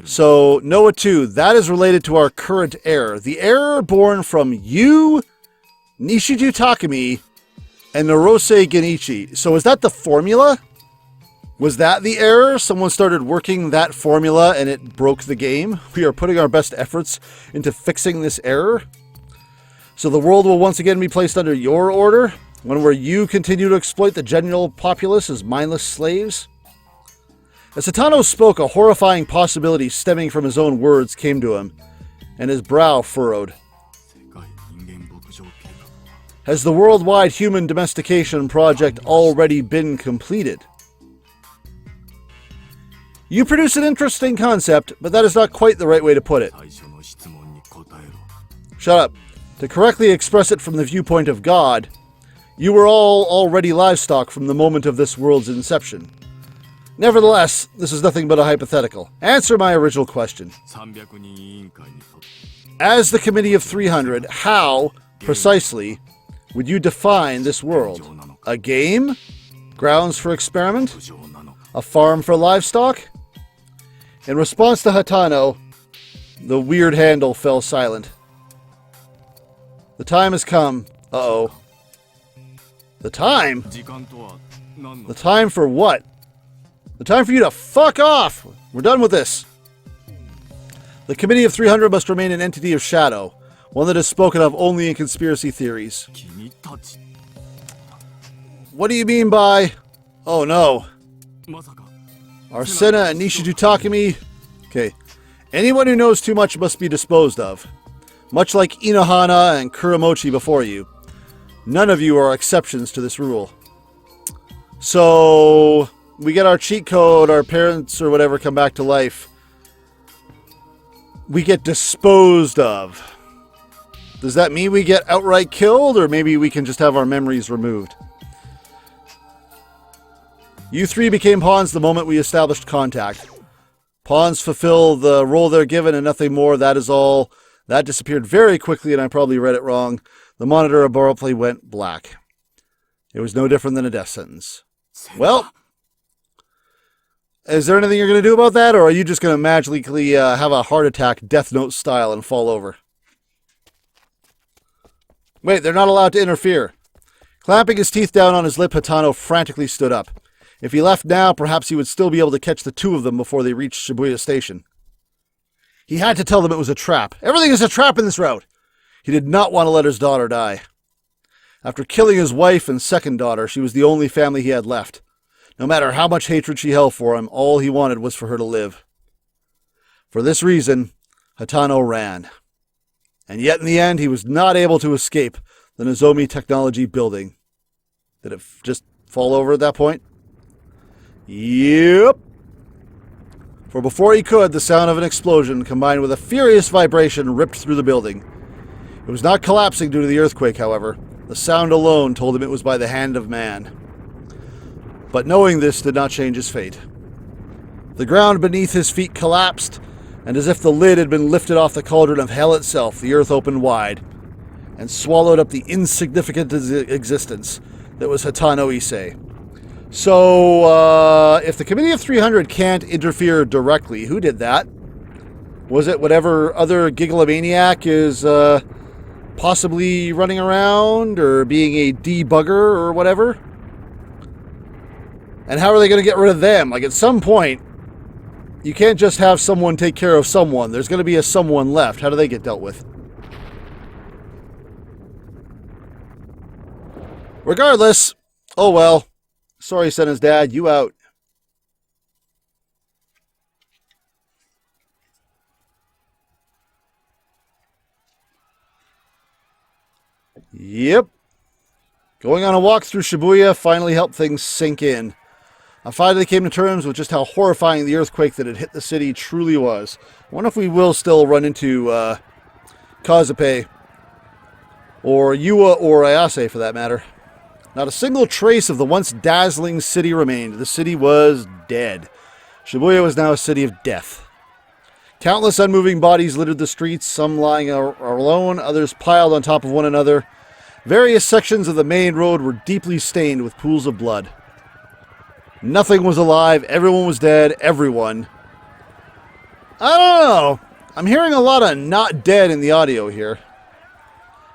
So, Noah 2, that is related to our current error. The error born from you, Nishiji Takumi, and Narose Genichi. So is that the formula? Was that the error? Someone started working that formula and it broke the game? We are putting our best efforts into fixing this error? So the world will once again be placed under your order? One where you continue to exploit the general populace as mindless slaves? As Hatano spoke, a horrifying possibility stemming from his own words came to him, and his brow furrowed. Has the Worldwide Human Domestication Project already been completed? You produce an interesting concept, but that is not quite the right way to put it. Shut up. To correctly express it from the viewpoint of God, you were all already livestock from the moment of this world's inception. Nevertheless, this is nothing but a hypothetical. Answer my original question. As the Committee of 300, how, precisely, would you define this world? A game? Grounds for experiment? A farm for livestock? In response to Hatano, the weird handle fell silent. The time has come. Uh-oh. The time? The time for what? The time for you to fuck off! We're done with this. The Committee of 300 must remain an entity of shadow, one that is spoken of only in conspiracy theories. What do you mean by... Oh no. Arsena and Nishiju Takemi... Okay. Anyone who knows too much must be disposed of. Much like Inohana and Kuramochi before you. None of you are exceptions to this rule. So... we get our cheat code, our parents or whatever come back to life. We get disposed of. Does that mean we get outright killed, or maybe we can just have our memories removed? You three became pawns the moment we established contact. Pawns fulfill the role they're given and nothing more, that is all. That disappeared very quickly and I probably read it wrong. The monitor abruptly went black. It was no different than a death sentence. Well... is there anything you're going to do about that, or are you just going to magically have a heart attack, Death Note style, and fall over? Wait, they're not allowed to interfere. Clamping his teeth down on his lip, Hatano frantically stood up. If he left now, perhaps he would still be able to catch the two of them before they reached Shibuya Station. He had to tell them it was a trap. Everything is a trap in this route. He did not want to let his daughter die. After killing his wife and second daughter, she was the only family he had left. No matter how much hatred she held for him, all he wanted was for her to live. For this reason, Hatano ran. And yet in the end, he was not able to escape the Nozomi Technology building. Did it just fall over at that point? Yep. For before he could, the sound of an explosion, combined with a furious vibration, ripped through the building. It was not collapsing due to the earthquake, however. The sound alone told him it was by the hand of man. But knowing this did not change his fate. The ground beneath his feet collapsed, and as if the lid had been lifted off the cauldron of hell itself, the earth opened wide and swallowed up the insignificant existence that was Hatano Issei. So, if the Committee of 300 can't interfere directly, who did that? Was it whatever other gigalomaniac is possibly running around or being a debugger or whatever? And how are they going to get rid of them? Like, at some point, you can't just have someone take care of someone. There's going to be a someone left. How do they get dealt with? Regardless, oh well. Sorry, Senna's dad. You out. Yep. Going on a walk through Shibuya finally helped things sink in. I finally came to terms with just how horrifying the earthquake that had hit the city truly was. I wonder if we will still run into Kazupe, or Yua, or Ayase for that matter. Not a single trace of the once dazzling city remained. The city was dead. Shibuya was now a city of death. Countless unmoving bodies littered the streets, some lying alone, others piled on top of one another. Various sections of the main road were deeply stained with pools of blood. Nothing was alive, everyone was dead, everyone. I don't know. I'm hearing a lot of not dead in the audio here.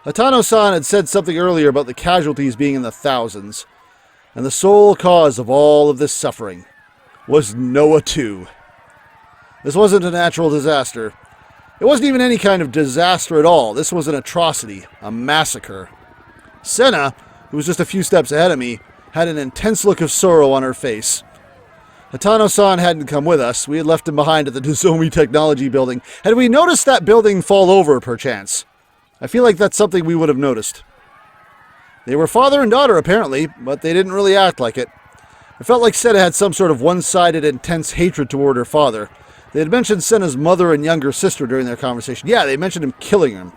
Hatano-san had said something earlier about the casualties being in the thousands, and the sole cause of all of this suffering was Noah 2. This wasn't a natural disaster. It wasn't even any kind of disaster at all. This was an atrocity, a massacre. Senna, who was just a few steps ahead of me, had an intense look of sorrow on her face. Hatano-san hadn't come with us. We had left him behind at the Nozomi Technology building. Had we noticed that building fall over, perchance? I feel like that's something we would have noticed. They were father and daughter, apparently, but they didn't really act like it. It felt like Senna had some sort of one-sided, intense hatred toward her father. They had mentioned Senna's mother and younger sister during their conversation. Yeah, they mentioned him killing him.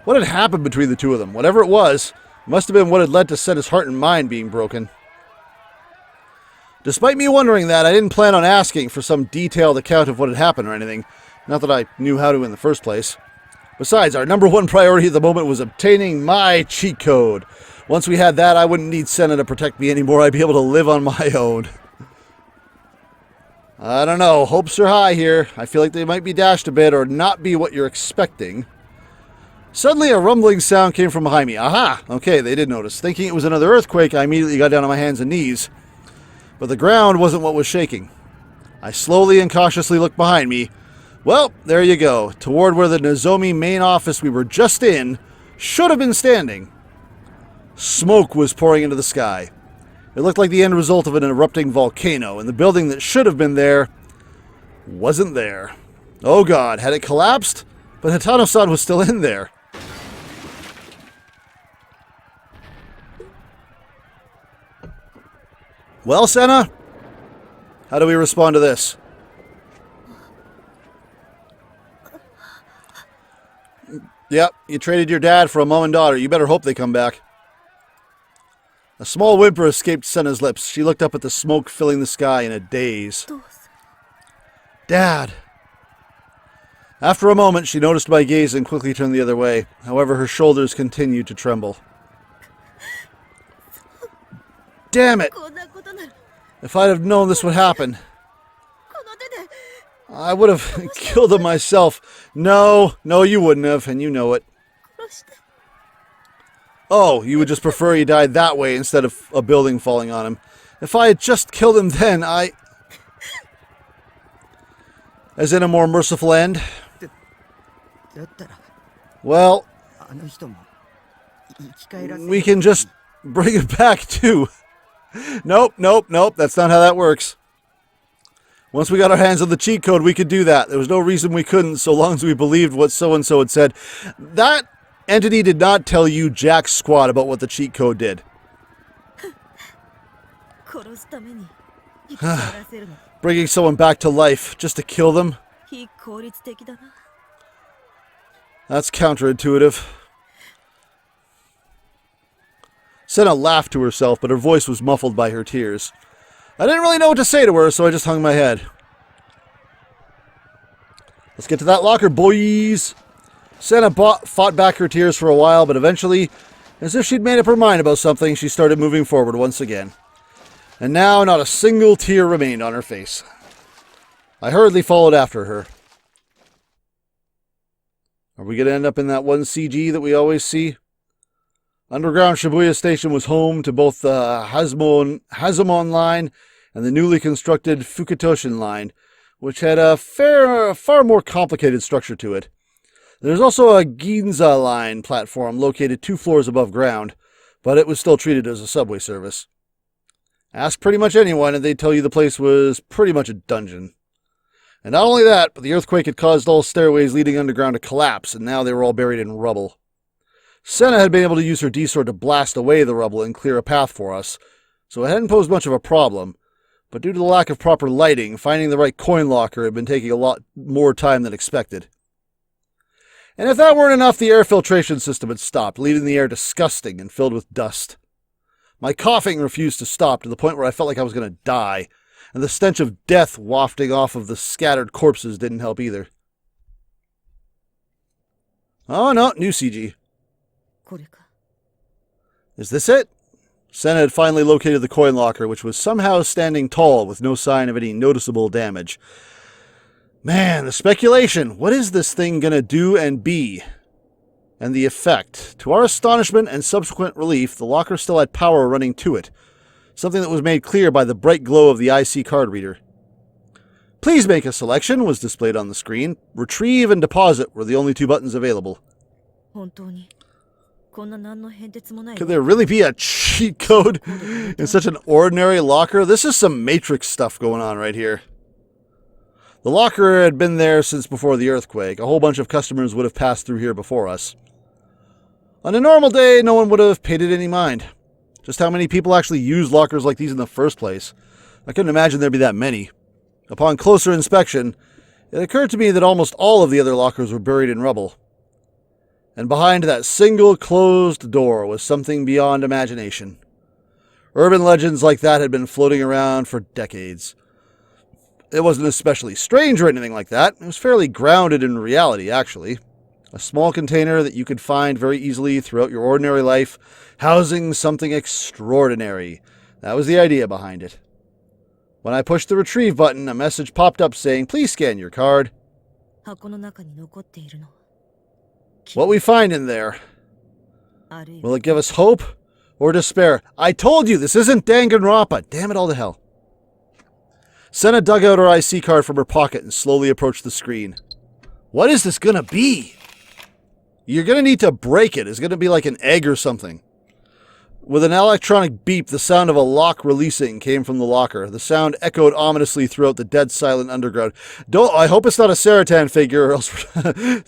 What had happened between the two of them? Whatever it was, must have been what had led to Senna's heart and mind being broken. Despite me wondering that, I didn't plan on asking for some detailed account of what had happened or anything. Not that I knew how to in the first place. Besides, our number one priority at the moment was obtaining my cheat code. Once we had that, I wouldn't need Senna to protect me anymore. I'd be able to live on my own. I don't know. Hopes are high here. I feel like they might be dashed a bit or not be what you're expecting. Suddenly, a rumbling sound came from behind me. Aha! Okay, they did notice. Thinking it was another earthquake, I immediately got down on my hands and knees. But the ground wasn't what was shaking. I slowly and cautiously looked behind me. Well, there you go. Toward where the Nozomi main office we were just in should have been standing. Smoke was pouring into the sky. It looked like the end result of an erupting volcano, and the building that should have been there wasn't there. Oh god, had it collapsed? But Hatano-san was still in there. Well, Senna? How do we respond to this? Yep, you traded your dad for a mom and daughter. You better hope they come back. A small whimper escaped Senna's lips. She looked up at the smoke filling the sky in a daze. Dad! After a moment, she noticed my gaze and quickly turned the other way. However, her shoulders continued to tremble. Damn it! If I'd have known this would happen, I would have killed him myself. No, you wouldn't have, and you know it. Oh, you would just prefer he died that way instead of a building falling on him. If I had just killed him then, As in a more merciful end? Well, we can just bring it back too. Nope, that's not how that works. Once we got our hands on the cheat code, we could do that. There was no reason we couldn't, so long as we believed what so-and-so had said. That entity did not tell you jack squat about what the cheat code did. Bringing someone back to life just to kill them? That's counterintuitive. Senna laughed to herself, but her voice was muffled by her tears. I didn't really know what to say to her, so I just hung my head. Let's get to that locker, boys! Senna fought back her tears for a while, but eventually, as if she'd made up her mind about something, she started moving forward once again. And now, not a single tear remained on her face. I hurriedly followed after her. Are we going to end up in that one CG that we always see? Underground Shibuya Station was home to both the Hazamon line and the newly constructed Fukutoshin line, which had a far more complicated structure to it. There's also a Ginza line platform located 2 floors above ground, but it was still treated as a subway service. Ask pretty much anyone and they'd tell you the place was pretty much a dungeon. And not only that, but the earthquake had caused all stairways leading underground to collapse, and now they were all buried in rubble. Senna had been able to use her D-sword to blast away the rubble and clear a path for us, so it hadn't posed much of a problem. But due to the lack of proper lighting, finding the right coin locker had been taking a lot more time than expected. And if that weren't enough, the air filtration system had stopped, leaving the air disgusting and filled with dust. My coughing refused to stop to the point where I felt like I was going to die, and the stench of death wafting off of the scattered corpses didn't help either. Oh no, new CG. Is this it? Senna had finally located the coin locker, which was somehow standing tall with no sign of any noticeable damage. Man, the speculation. What is this thing gonna do and be? And the effect. To our astonishment and subsequent relief, the locker still had power running to it, something that was made clear by the bright glow of the IC card reader. Please make a selection was displayed on the screen. Retrieve and deposit were the only 2 buttons available. Could there really be a cheat code in such an ordinary locker? This is some Matrix stuff going on right here. The locker had been there since before the earthquake. A whole bunch of customers would have passed through here before us. On a normal day, no one would have paid it any mind. Just how many people actually use lockers like these in the first place? I couldn't imagine there'd be that many. Upon closer inspection, it occurred to me that almost all of the other lockers were buried in rubble. And behind that single closed door was something beyond imagination. Urban legends like that had been floating around for decades. It wasn't especially strange or anything like that. It was fairly grounded in reality, actually. A small container that you could find very easily throughout your ordinary life, housing something extraordinary. That was the idea behind it. When I pushed the retrieve button, a message popped up saying, "Please scan your card." What we find in there, will it give us hope or despair? I told you, this isn't Danganronpa. Damn it all to hell. Senna dug out her IC card from her pocket and slowly approached the screen. What is this gonna be? You're gonna need to break it. It's gonna be like an egg or something. With an electronic beep, the sound of a lock releasing came from the locker. The sound echoed ominously throughout the dead silent underground. I hope it's not a Saratan figure, or else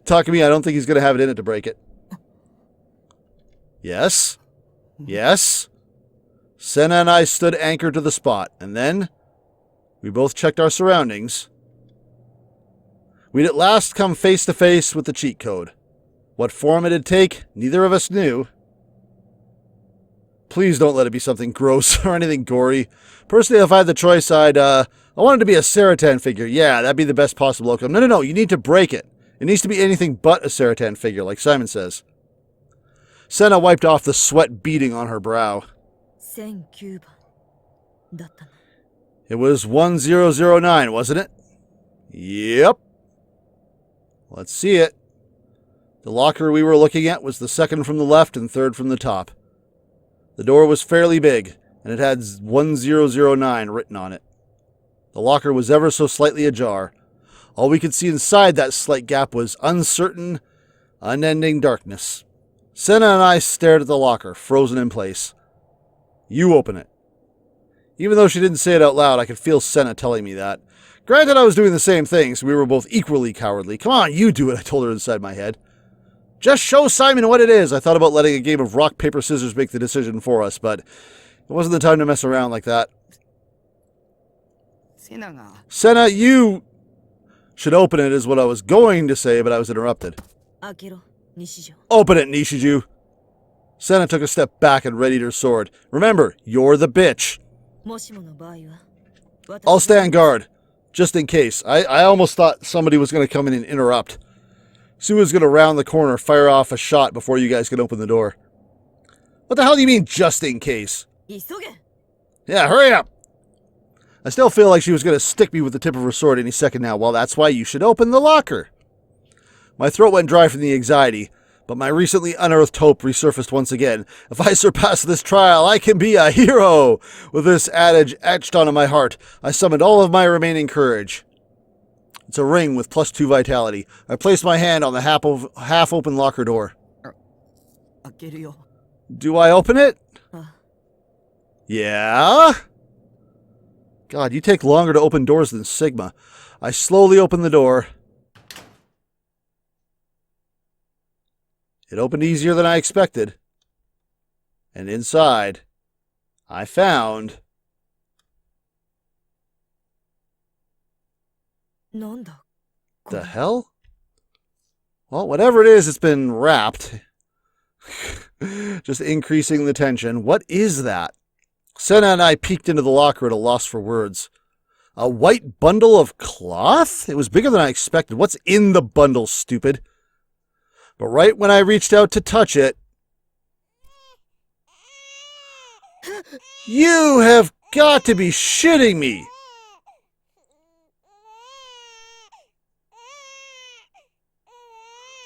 talk to me, I don't think he's going to have it in it to break it. Yes. Yes. Senna and I stood anchored to the spot, and then we both checked our surroundings. We'd at last come face to face with the cheat code. What form it'd take, neither of us knew. Please don't let it be something gross or anything gory. Personally, if I had the choice, I want it to be a Saratan figure. Yeah, that'd be the best possible outcome. No, you need to break it. It needs to be anything but a Saratan figure, like Psy'Min Sezz. Senna wiped off the sweat beading on her brow. It was 1009, wasn't it? Yep. Let's see it. The locker we were looking at was the second from the left and third from the top. The door was fairly big, and it had 1009 written on it. The locker was ever so slightly ajar. All we could see inside that slight gap was uncertain, unending darkness. Senna and I stared at the locker, frozen in place. You open it. Even though she didn't say it out loud, I could feel Senna telling me that. Granted, I was doing the same thing, so we were both equally cowardly. Come on, you do it, I told her inside my head. Just show Psy'Min what it is. I thought about letting a game of rock, paper, scissors make the decision for us, but it wasn't the time to mess around like that. Senna, you should open it is what I was going to say, but I was interrupted. Open it, Nishiju. Senna took a step back and readied her sword. Remember, you're the bitch. I'll stand guard, just in case. I almost thought somebody was going to come in and interrupt. Sue was going to round the corner, fire off a shot before you guys could open the door. What the hell do you mean, just in case? Yeah, hurry up! I still feel like she was going to stick me with the tip of her sword any second now. Well, that's why you should open the locker. My throat went dry from the anxiety, but my recently unearthed hope resurfaced once again. If I surpass this trial, I can be a hero! With this adage etched onto my heart, I summoned all of my remaining courage. It's a ring with +2 vitality. I placed my hand on the half-open locker door. Do I open it? Yeah? God, you take longer to open doors than Sigma. I slowly opened the door. It opened easier than I expected. And inside, I found... The hell? Well, whatever it is, it's been wrapped. Just increasing the tension. What is that? Senna and I peeked into the locker at a loss for words. A white bundle of cloth? It was bigger than I expected. What's in the bundle, stupid? But right when I reached out to touch it... You have got to be shitting me!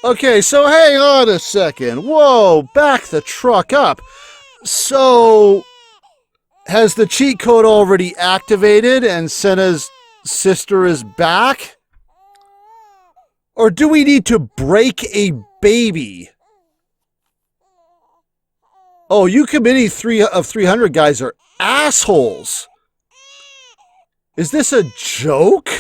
Okay, so hang on a second. Whoa, back the truck up. So, has the cheat code already activated and Senna's sister is back? Or do we need to break a baby? Oh, you committee 300 guys are assholes. Is this a joke?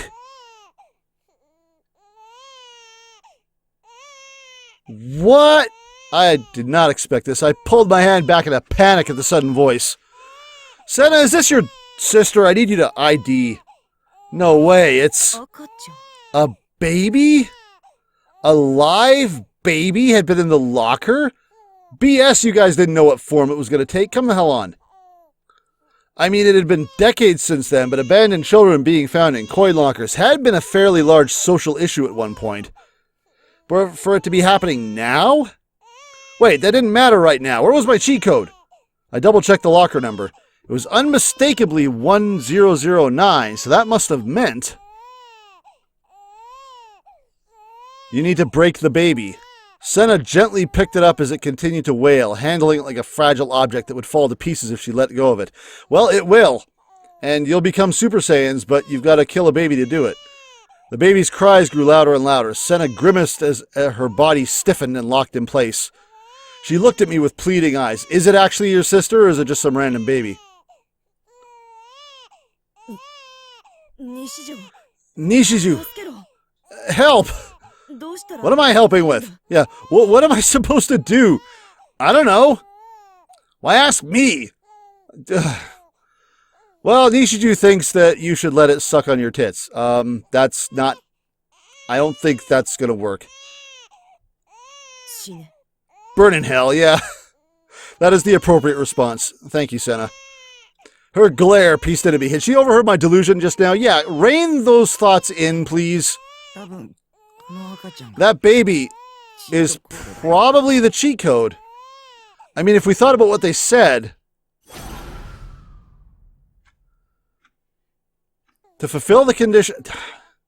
What? I did not expect this. I pulled my hand back in a panic at the sudden voice. Senna, is this your sister? I need you to ID. No way, it's... A baby? A live baby had been in the locker? BS, you guys didn't know what form it was going to take. Come the hell on. I mean, it had been decades since then, but abandoned children being found in coin lockers had been a fairly large social issue at one point. for it to be happening now? Wait, that didn't matter right now. Where was my cheat code? I double-checked the locker number. It was unmistakably 1009, so that must have meant... You need to break the baby. Senna gently picked it up as it continued to wail, handling it like a fragile object that would fall to pieces if she let go of it. Well, it will. And you'll become Super Saiyans, but you've got to kill a baby to do it. The baby's cries grew louder and louder. Senna grimaced as her body stiffened and locked in place. She looked at me with pleading eyes. Is it actually your sister, or is it just some random baby? Nishiju! Help! What am I helping with? Yeah, what am I supposed to do? I don't know. Why ask me? Well, Nishiju thinks that you should let it suck on your tits. That's not... I don't think that's gonna work. Burn in hell, yeah. That is the appropriate response. Thank you, Senna. Her glare pieced into me. Had she overheard my delusion just now? Yeah, rein those thoughts in, please. That baby is probably the cheat code. I mean, if we thought about what they said... To fulfill the condition...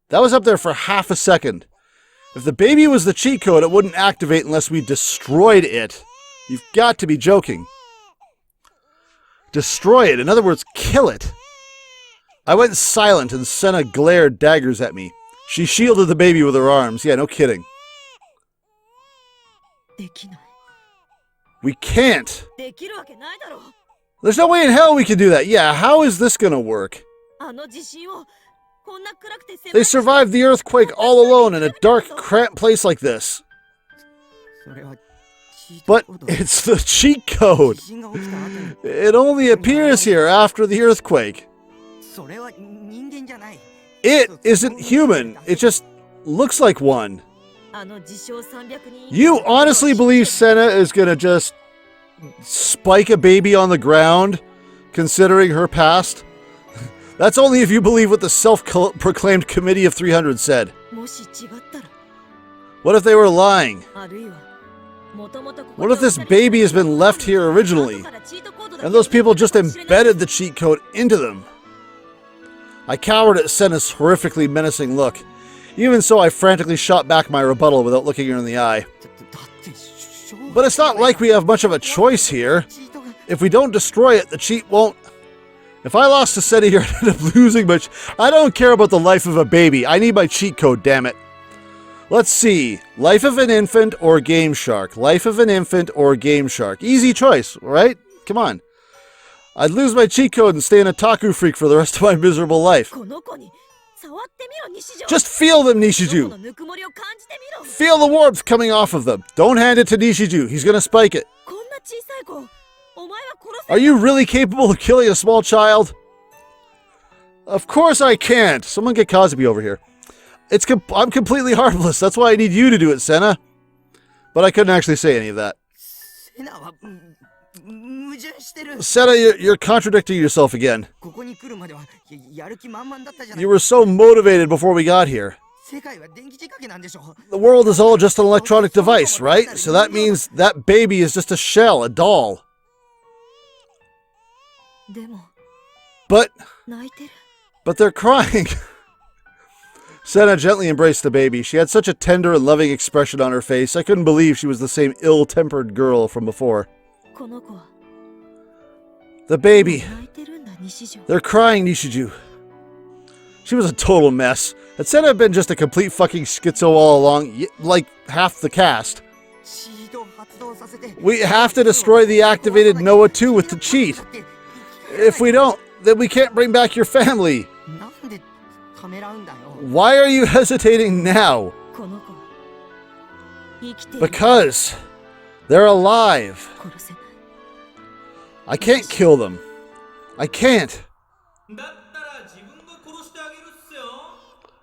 That was up there for half a second. If the baby was the cheat code, it wouldn't activate unless we destroyed it. You've got to be joking. Destroy it. In other words, kill it. I went silent and Senna glared daggers at me. She shielded the baby with her arms. Yeah, no kidding. We can't. There's no way in hell we can do that. Yeah, how is this going to work? They survived the earthquake all alone in a dark, cramped place like this. But it's the cheat code. It only appears here after the earthquake. It isn't human. It just looks like one. You honestly believe Senna is going to just spike a baby on the ground, considering her past? That's only if you believe what the self-proclaimed Committee of 300 said. What if they were lying? What if this baby has been left here originally, and those people just embedded the cheat code into them? I cowered at Senna's horrifically menacing look. Even so, I frantically shot back my rebuttal without looking her in the eye. But it's not like we have much of a choice here. If we don't destroy it, the cheat won't... If I lost to Senna here and end up losing much, I don't care about the life of a baby. I need my cheat code, damn it. Let's see. Life of an infant or Gameshark? Life of an infant or Gameshark? Easy choice, right? Come on. I'd lose my cheat code and stay an otaku freak for the rest of my miserable life. Just feel them, Nishiju. Feel the warmth coming off of them. Don't hand it to Nishiju. He's gonna spike it. Are you really capable of killing a small child? Of course I can't. Someone get Kazubi over here. I'm completely harmless. That's why I need you to do it, Senna. But I couldn't actually say any of that. Senna, you're contradicting yourself again. You were so motivated before we got here. The world is all just an electronic device, right? So that means that baby is just a shell, a doll. But they're crying. Senna gently embraced the baby. She had such a tender and loving expression on her face. I couldn't believe she was the same ill-tempered girl from before. The baby. They're crying, Nishiju. She was a total mess. Had Senna been just a complete fucking schizo all along, like half the cast. We have to destroy the activated Noah 2 with the cheat. If we don't, then we can't bring back your family. Why are you hesitating now? Because they're alive. I can't kill them. I can't.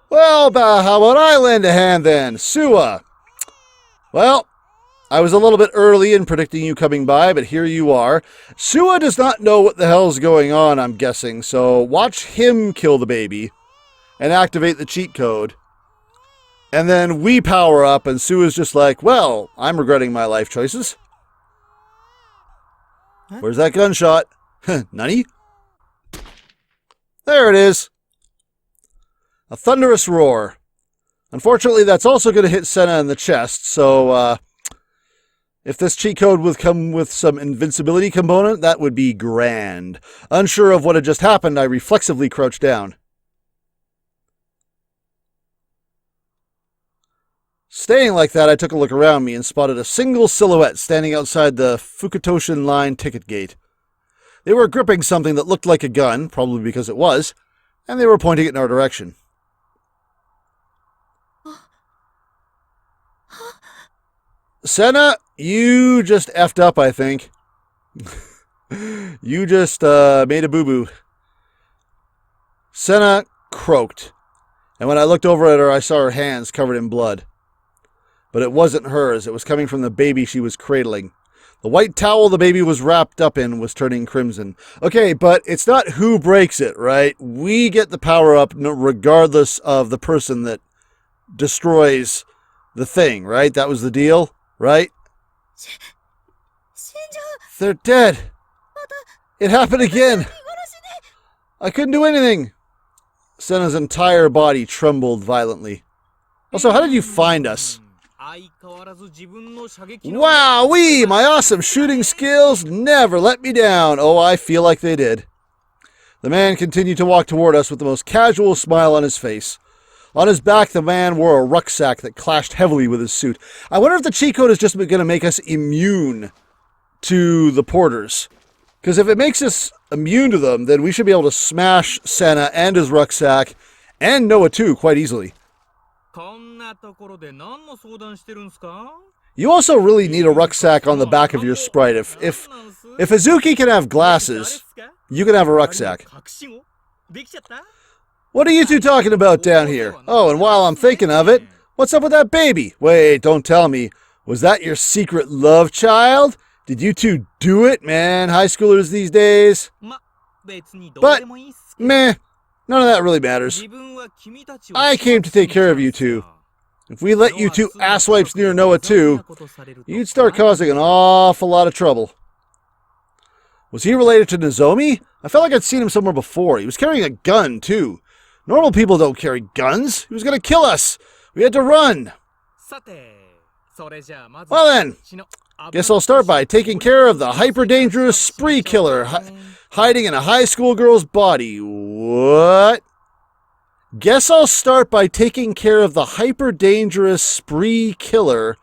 Well, how about I lend a hand then? Suwa. Well, I was a little bit early in predicting you coming by, but here you are. Suwa does not know what the hell's going on, I'm guessing, so watch him kill the baby and activate the cheat code. And then we power up, and Sue is just like, well, I'm regretting my life choices. Huh? Where's that gunshot? Nani? There it is. A thunderous roar. Unfortunately, that's also going to hit Senna in the chest, so if this cheat code would come with some invincibility component, that would be grand. Unsure of what had just happened, I reflexively crouched down. Staying like that, I took a look around me and spotted a single silhouette standing outside the Fukutoshin Line ticket gate. They were gripping something that looked like a gun, probably because it was, and they were pointing it in our direction. Senna, you just effed up, I think. You just made a boo-boo. Senna croaked, and when I looked over at her, I saw her hands covered in blood. But it wasn't hers. It was coming from the baby she was cradling. The white towel the baby was wrapped up in was turning crimson. Okay, but it's not who breaks it, right? We get the power-up regardless of the person that destroys the thing, right? That was the deal, right? They're dead. It happened again. I couldn't do anything. Senna's entire body trembled violently. Also, how did you find us? Wowee! My awesome shooting skills never let me down. Oh, I feel like they did. The man continued to walk toward us with the most casual smile on his face. On his back, the man wore a rucksack that clashed heavily with his suit. I wonder if the cheat code is just going to make us immune to the porters. Because if it makes us immune to them, then we should be able to smash Senna and his rucksack, and Noah too, quite easily. You also really need a rucksack on the back of your sprite. If Hazuki can have glasses, you can have a rucksack. What are you two talking about down here? Oh, and while I'm thinking of it, what's up with that baby? Wait, don't tell me. Was that your secret love child? Did you two do it, man? High schoolers these days. But, meh, none of that really matters. I came to take care of you two. If we let you two asswipes near Noah too, you'd start causing an awful lot of trouble. Was he related to Nozomi? I felt like I'd seen him somewhere before. He was carrying a gun, too. Normal people don't carry guns. He was going to kill us. We had to run. Well then, guess I'll start by taking care of the hyper-dangerous spree killer hiding in a high school girl's body. What? Guess I'll start by taking care of the hyper-dangerous spree killer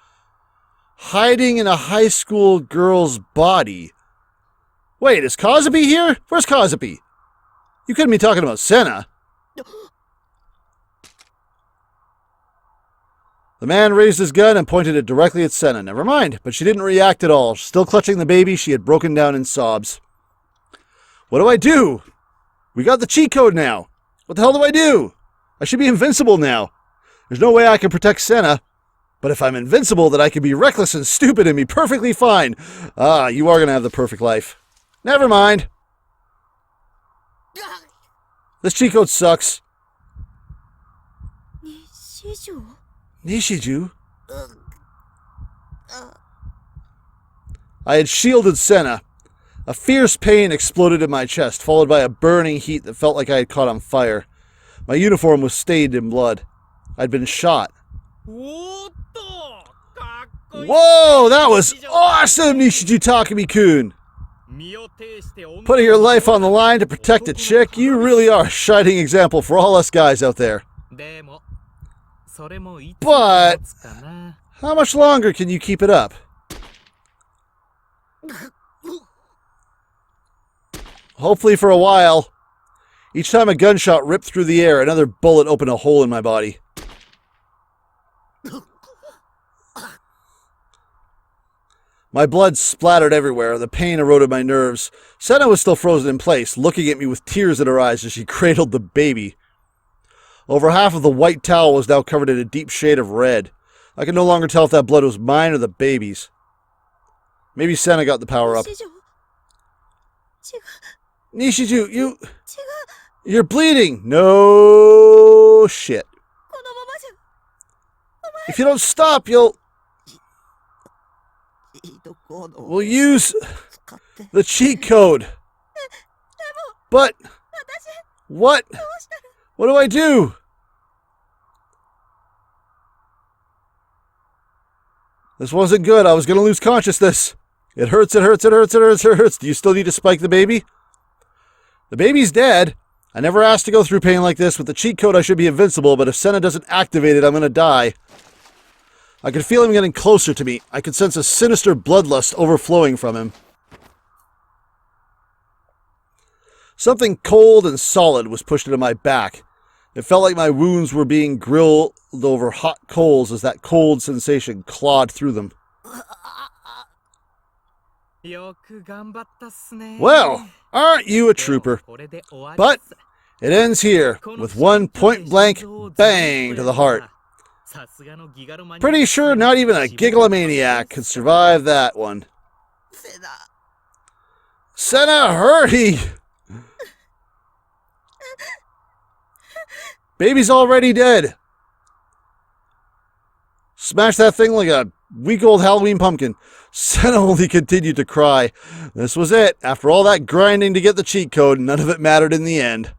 hiding in a high school girl's body. Wait, is Kazubi here? Where's Kazubi? You couldn't be talking about Senna. The man raised his gun and pointed it directly at Senna. Never mind, but she didn't react at all. Still clutching the baby, she had broken down in sobs. What do I do? We got the cheat code now. What the hell do I do? I should be invincible now. There's no way I can protect Senna. But if I'm invincible, then I can be reckless and stupid and be perfectly fine. Ah, you are going to have the perfect life. Never mind. This cheat code sucks. Nishiju? I had shielded Senna. A fierce pain exploded in my chest, followed by a burning heat that felt like I had caught on fire. My uniform was stained in blood. I'd been shot. Whoa, that was awesome, Nishiju Takumi-kun! Putting your life on the line to protect a chick, you really are a shining example for all us guys out there. But how much longer can you keep it up? Hopefully for a while. Each time a gunshot ripped through the air, another bullet opened a hole in my body. My blood splattered everywhere. The pain eroded my nerves. Senna was still frozen in place, looking at me with tears in her eyes as she cradled the baby. Over half of the white towel was now covered in a deep shade of red. I could no longer tell if that blood was mine or the baby's. Maybe Senna got the power up. Nishiju, you're bleeding. No shit. If you don't stop, we'll use the cheat code. But what? What do I do? This wasn't good. I was going to lose consciousness. It hurts, it hurts, it hurts, it hurts, it hurts. Do you still need to spike the baby? The baby's dead. I never asked to go through pain like this. With the cheat code, I should be invincible, but if Senna doesn't activate it, I'm going to die. I could feel him getting closer to me. I could sense a sinister bloodlust overflowing from him. Something cold and solid was pushed into my back. It felt like my wounds were being grilled over hot coals as that cold sensation clawed through them. Well, aren't you a trooper? But it ends here, with one point-blank bang to the heart. Pretty sure not even a gigalomaniac could survive that one. Senna, hurry! Baby's already dead. Smash that thing like a week-old Halloween pumpkin. Senna only continued to cry. This was it. After all that grinding to get the cheat code, none of it mattered in the end.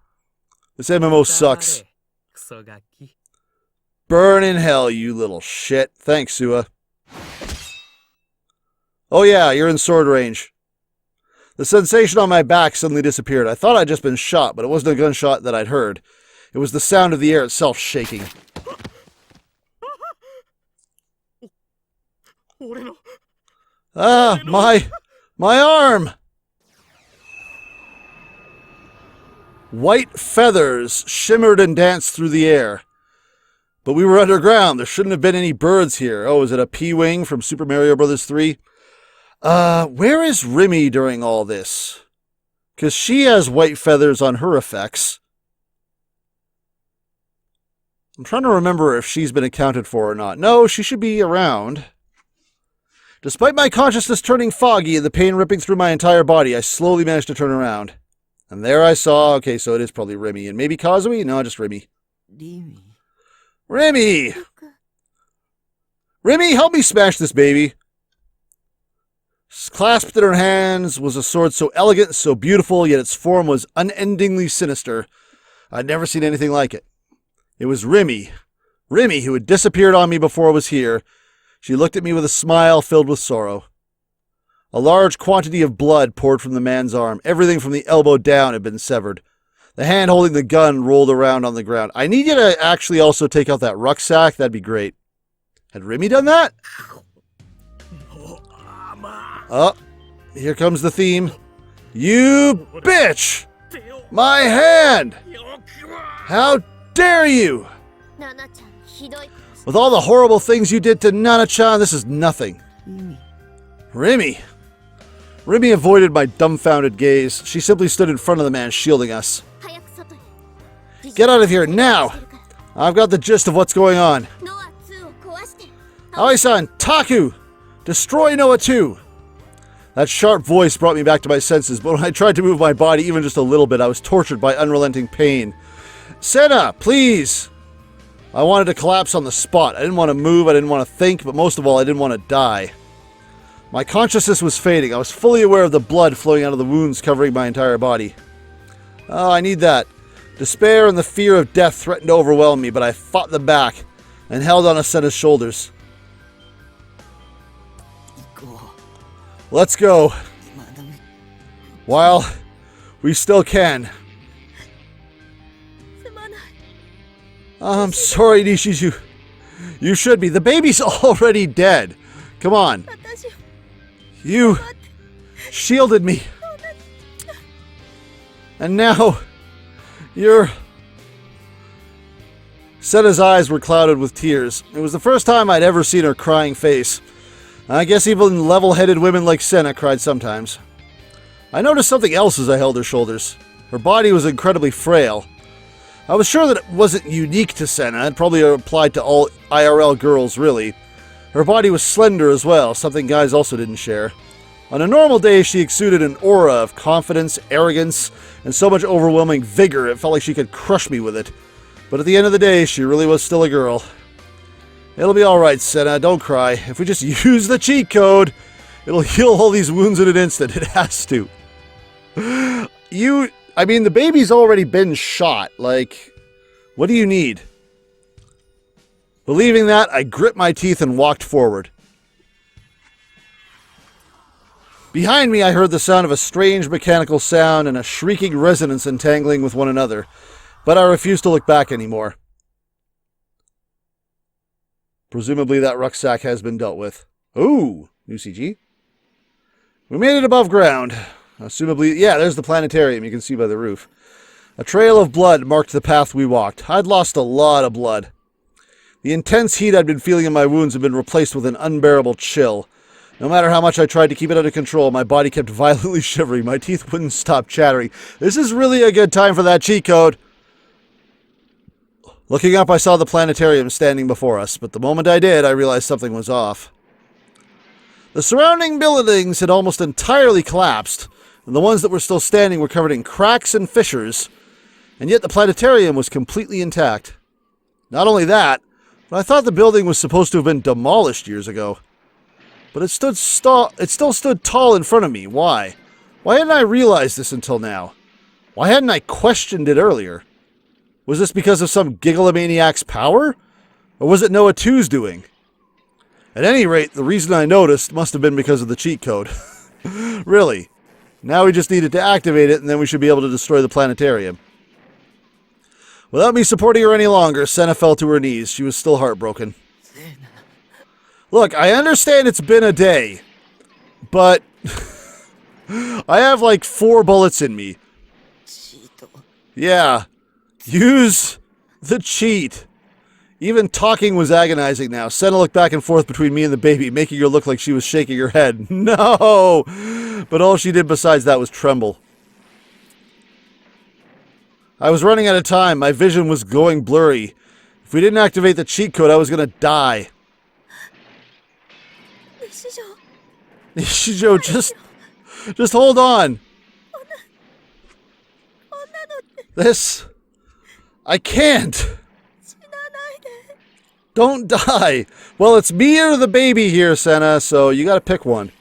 This MMO sucks. Burn in hell, you little shit. Thanks, Sua. Oh yeah, you're in sword range. The sensation on my back suddenly disappeared. I thought I'd just been shot, but it wasn't a gunshot that I'd heard. It was the sound of the air itself shaking. Ah, my arm! White feathers shimmered and danced through the air. But we were underground. There shouldn't have been any birds here. Oh, is it a P-Wing from Super Mario Bros. 3? Where is Remy during all this? Because she has white feathers on her effects. I'm trying to remember if she's been accounted for or not. No, she should be around. Despite my consciousness turning foggy and the pain ripping through my entire body, I slowly managed to turn around. And there I saw, okay, so it is probably Remy. And maybe Kazumi? No, just Remy. Remy! Remy, help me smash this baby. Clasped in her hands was a sword so elegant, so beautiful, yet its form was unendingly sinister. I'd never seen anything like it. It was Remy. Remy, who had disappeared on me before I was here. She looked at me with a smile filled with sorrow. A large quantity of blood poured from the man's arm. Everything from the elbow down had been severed. The hand holding the gun rolled around on the ground. I need you to actually also take out that rucksack. That'd be great. Had Remy done that? Oh, here comes the theme. You bitch! My hand! How dare you! With all the horrible things you did to Nana-chan, this is nothing. Remy. Remy avoided my dumbfounded gaze. She simply stood in front of the man shielding us. Get out of here now! I've got the gist of what's going on. Aoi-san, Taku! Destroy Noah 2! That sharp voice brought me back to my senses, but when I tried to move my body even just a little bit, I was tortured by unrelenting pain. Senna, please! I wanted to collapse on the spot. I didn't want to move, I didn't want to think, but most of all, I didn't want to die. My consciousness was fading. I was fully aware of the blood flowing out of the wounds covering my entire body. Oh, I need that. Despair and the fear of death threatened to overwhelm me, but I fought them back and held on to Senna's shoulders. Let's go. While we still can. I'm sorry, Nishizu. You should be. The baby's already dead. Come on. You shielded me. And now you're... Senna's eyes were clouded with tears. It was the first time I'd ever seen her crying face. I guess even level-headed women like Senna cried sometimes. I noticed something else as I held her shoulders. Her body was incredibly frail. I was sure that it wasn't unique to Senna. It probably applied to all IRL girls, really. Her body was slender as well, something guys also didn't share. On a normal day, she exuded an aura of confidence, arrogance, and so much overwhelming vigor it felt like she could crush me with it. But at the end of the day, she really was still a girl. It'll be alright, Senna. Don't cry. If we just use the cheat code, it'll heal all these wounds in an instant. It has to. I mean, the baby's already been shot. Like, what do you need? Believing that, I gripped my teeth and walked forward. Behind me, I heard the sound of a strange mechanical sound and a shrieking resonance entangling with one another, but I refused to look back anymore. Presumably that rucksack has been dealt with. Ooh, new CG. We made it above ground. Assumably, yeah, there's the planetarium you can see by the roof. A trail of blood marked the path we walked. I'd lost a lot of blood. The intense heat I'd been feeling in my wounds had been replaced with an unbearable chill. No matter how much I tried to keep it under control, my body kept violently shivering. My teeth wouldn't stop chattering. This is really a good time for that cheat code. Looking up, I saw the planetarium standing before us, but the moment I did, I realized something was off. The surrounding buildings had almost entirely collapsed, and the ones that were still standing were covered in cracks and fissures, and yet the planetarium was completely intact. Not only that, but I thought the building was supposed to have been demolished years ago. But it still stood tall in front of me. Why? Why hadn't I realized this until now? Why hadn't I questioned it earlier? Was this because of some gigalomaniac's power? Or was it Noah 2's doing? At any rate, the reason I noticed must have been because of the cheat code. Really. Now we just needed to activate it, and then we should be able to destroy the planetarium. Without me supporting her any longer, Senna fell to her knees. She was still heartbroken. Look, I understand it's been a day, but I have like 4 bullets in me. Yeah, use the cheat. Even talking was agonizing now. Senna looked back and forth between me and the baby, making her look like she was shaking her head. No! But all she did besides that was tremble. I was running out of time. My vision was going blurry. If we didn't activate the cheat code, I was going to die. Nishijo, just hold on. This... I can't. Don't die. Well, it's me or the baby here, Senna, so you gotta pick one.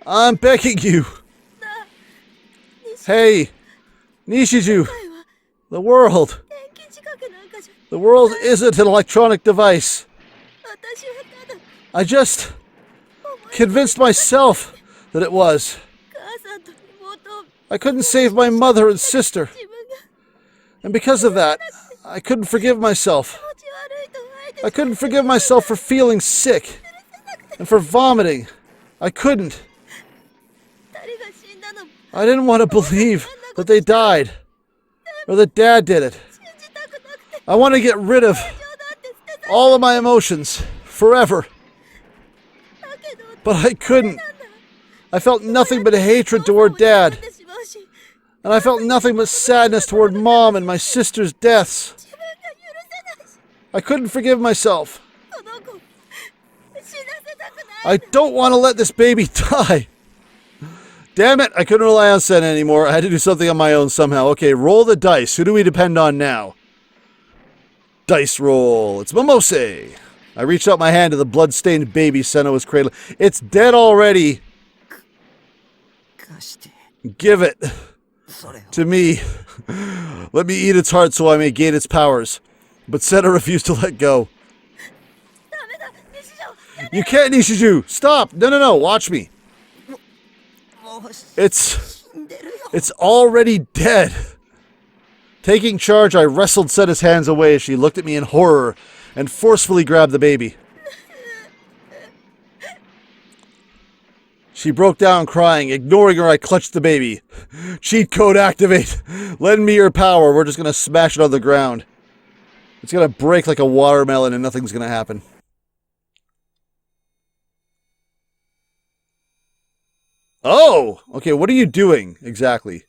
I'm begging you. Hey, Nishiju. The world. The world isn't an electronic device. I just convinced myself that it was. I couldn't save my mother and sister. And because of that, I couldn't forgive myself. I couldn't forgive myself for feeling sick and for vomiting. I couldn't. I didn't want to believe that they died or that Dad did it. I want to get rid of all of my emotions forever. But I couldn't. I felt nothing but hatred toward Dad. And I felt nothing but sadness toward Mom and my sister's deaths. I couldn't forgive myself. I don't want to let this baby die. Damn it, I couldn't rely on Senna anymore. I had to do something on my own somehow. Okay, roll the dice. Who do we depend on now? Dice roll. It's Momose. I reached out my hand to the blood-stained baby Senna was cradling. It's dead already. Give it to me. Let me eat its heart so I may gain its powers. But Senna refused to let go. You can't, Nishiju! Stop! No, watch me. It's already dead. Taking charge, I wrestled Senna's hands away as she looked at me in horror and forcefully grabbed the baby. She broke down crying. Ignoring her, I clutched the baby. Cheat code activate. Lend me your power. We're just going to smash it on the ground. It's going to break like a watermelon and nothing's going to happen. Oh! Okay, what are you doing exactly?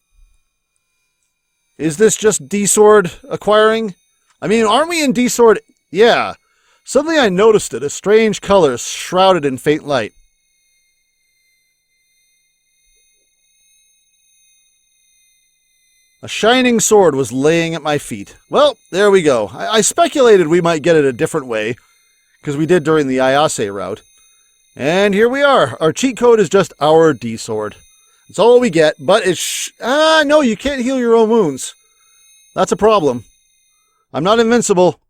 Is this just D-Sword acquiring? I mean, aren't we in D-Sword? Yeah. Suddenly I noticed it, a strange color shrouded in faint light. A shining sword was laying at my feet. Well, there we go. I speculated we might get it a different way. because we did during the Ayase route. And here we are. Our cheat code is just our D-sword. It's all we get, but it's... no, you can't heal your own wounds. That's a problem. I'm not invincible.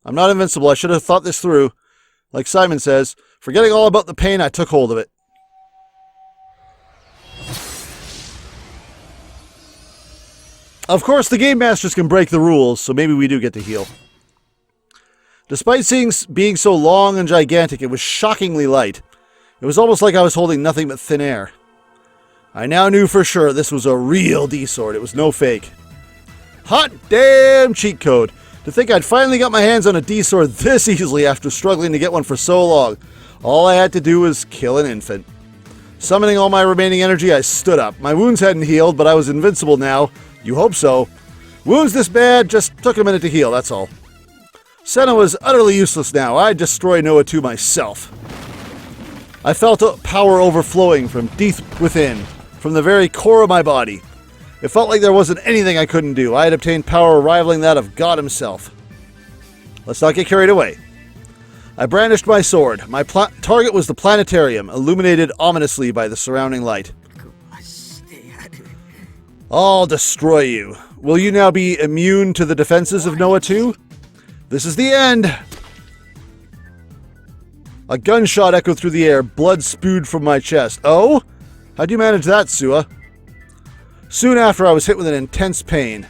I'm not invincible. I should have thought this through. Like Psy'Min says, forgetting all about the pain, I took hold of it. Of course, the Game Masters can break the rules, so maybe we do get to heal. Despite being so long and gigantic, it was shockingly light. It was almost like I was holding nothing but thin air. I now knew for sure this was a real D-sword. It was no fake. Hot damn cheat code. To think I'd finally got my hands on a D-sword this easily after struggling to get one for so long. All I had to do was kill an infant. Summoning all my remaining energy, I stood up. My wounds hadn't healed, but I was invincible now. You hope so. Wounds this bad just took a minute to heal, that's all. Senna was utterly useless now. I'd destroy Noah 2 myself. I felt power overflowing from deep within, from the very core of my body. It felt like there wasn't anything I couldn't do. I had obtained power rivaling that of God himself. Let's not get carried away. I brandished my sword. My target was the planetarium, illuminated ominously by the surrounding light. I'll destroy you. Will you now be immune to the defenses of Noah 2? This is the end! A gunshot echoed through the air, blood spewed from my chest. Oh? How'd you manage that, Sua? Soon after, I was hit with an intense pain.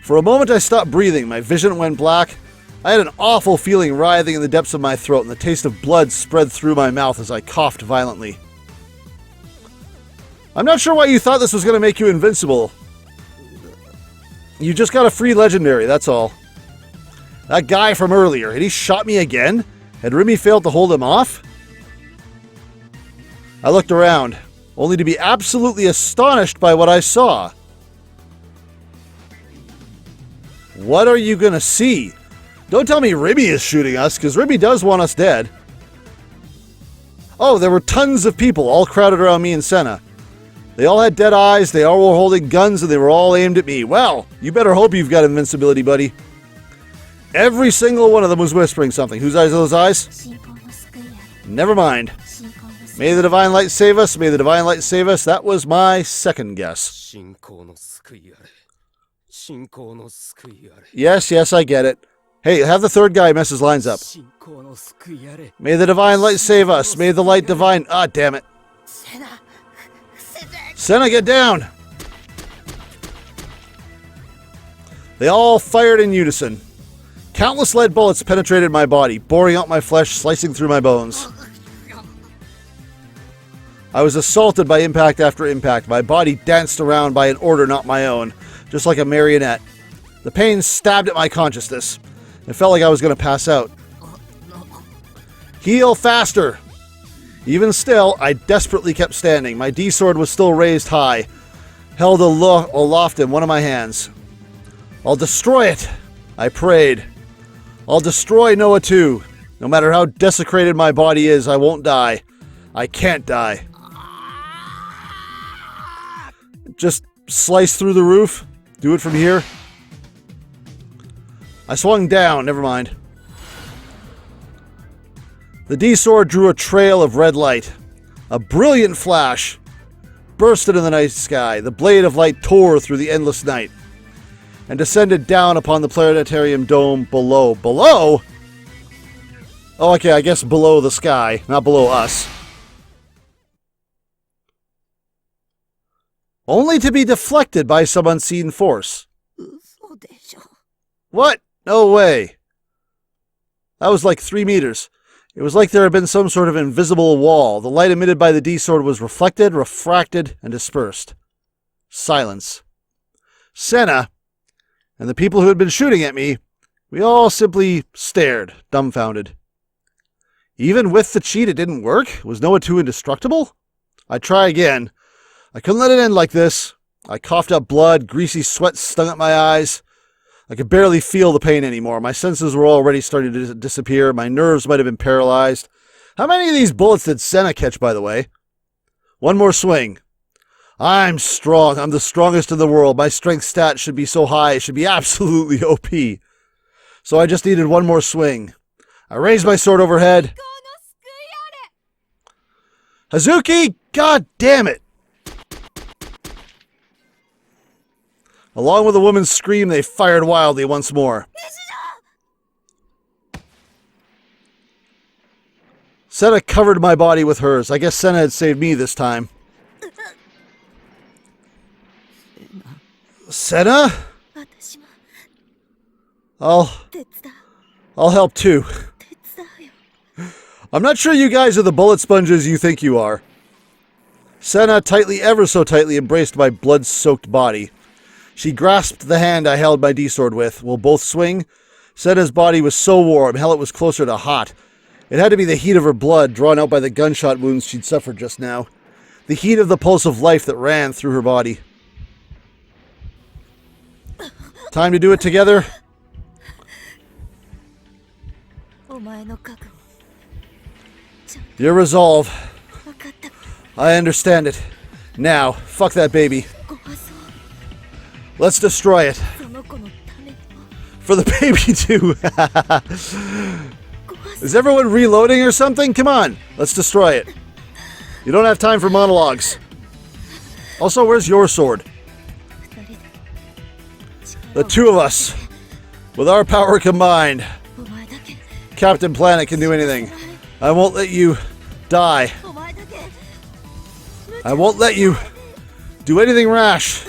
For a moment, I stopped breathing. My vision went black. I had an awful feeling writhing in the depths of my throat, and the taste of blood spread through my mouth as I coughed violently. I'm not sure why you thought this was going to make you invincible. You just got a free legendary, that's all. That guy from earlier, had he shot me again? Had Remy failed to hold him off? I looked around, only to be absolutely astonished by what I saw. What are you going to see? Don't tell me Remy is shooting us, because Remy does want us dead. Oh, there were tons of people all crowded around me and Senna. They all had dead eyes, they all were holding guns, and they were all aimed at me. Well, you better hope you've got invincibility, buddy. Every single one of them was whispering something. Whose eyes are those eyes? Never mind. May the divine light save us, may the divine light save us. That was my second guess. Yes, I get it. Hey, have the third guy mess his lines up. May the divine light save us, may the light divine... Ah, damn it. Senna, get down! They all fired in unison. Countless lead bullets penetrated my body, boring out my flesh, slicing through my bones. I was assaulted by impact after impact. My body danced around by an order not my own, just like a marionette. The pain stabbed at my consciousness. It felt like I was going to pass out. Heal faster! Even still, I desperately kept standing. My D-sword was still raised high, held aloft in one of my hands. I'll destroy it, I prayed. I'll destroy Noah 2. No matter how desecrated my body is, I won't die. I can't die. Just slice through the roof. Do it from here. I swung down, never mind. The D-sword drew a trail of red light. A brilliant flash bursted in the night sky. The blade of light tore through the endless night and descended down upon the planetarium dome below. Below? Oh, okay, I guess below the sky, not below us. Only to be deflected by some unseen force. What? No way. That was like 3 meters. It was like there had been some sort of invisible wall. The light emitted by the D-sword was reflected, refracted, and dispersed. Silence. Senna, and the people who had been shooting at me, we all simply stared, dumbfounded. Even with the cheat, it didn't work? Was Noah 2 indestructible? I'd try again. I couldn't let it end like this. I coughed up blood, greasy sweat stung at my eyes. I could barely feel the pain anymore. My senses were already starting to disappear. My nerves might have been paralyzed. How many of these bullets did Senna catch, by the way? One more swing. I'm strong. I'm the strongest in the world. My strength stat should be so high. It should be absolutely OP. So I just needed one more swing. I raised my sword overhead. Hazuki, god damn it! Along with a woman's scream, they fired wildly once more. Senna covered my body with hers. I guess Senna had saved me this time. Senna? I'll help too. I'm not sure you guys are the bullet sponges you think you are. Senna ever so tightly embraced my blood-soaked body. She grasped the hand I held my D-sword with. We'll both swing. Senna's body was so warm, hell, it was closer to hot. It had to be the heat of her blood, drawn out by the gunshot wounds she'd suffered just now. The heat of the pulse of life that ran through her body. Time to do it together. Your resolve. I understand it. Now, fuck that baby. Let's destroy it. For the baby too. Is everyone reloading or something? Come on, let's destroy it. You don't have time for monologues. Also, where's your sword? The two of us, with our power combined. Captain Planet can do anything. I won't let you die. I won't let you do anything rash.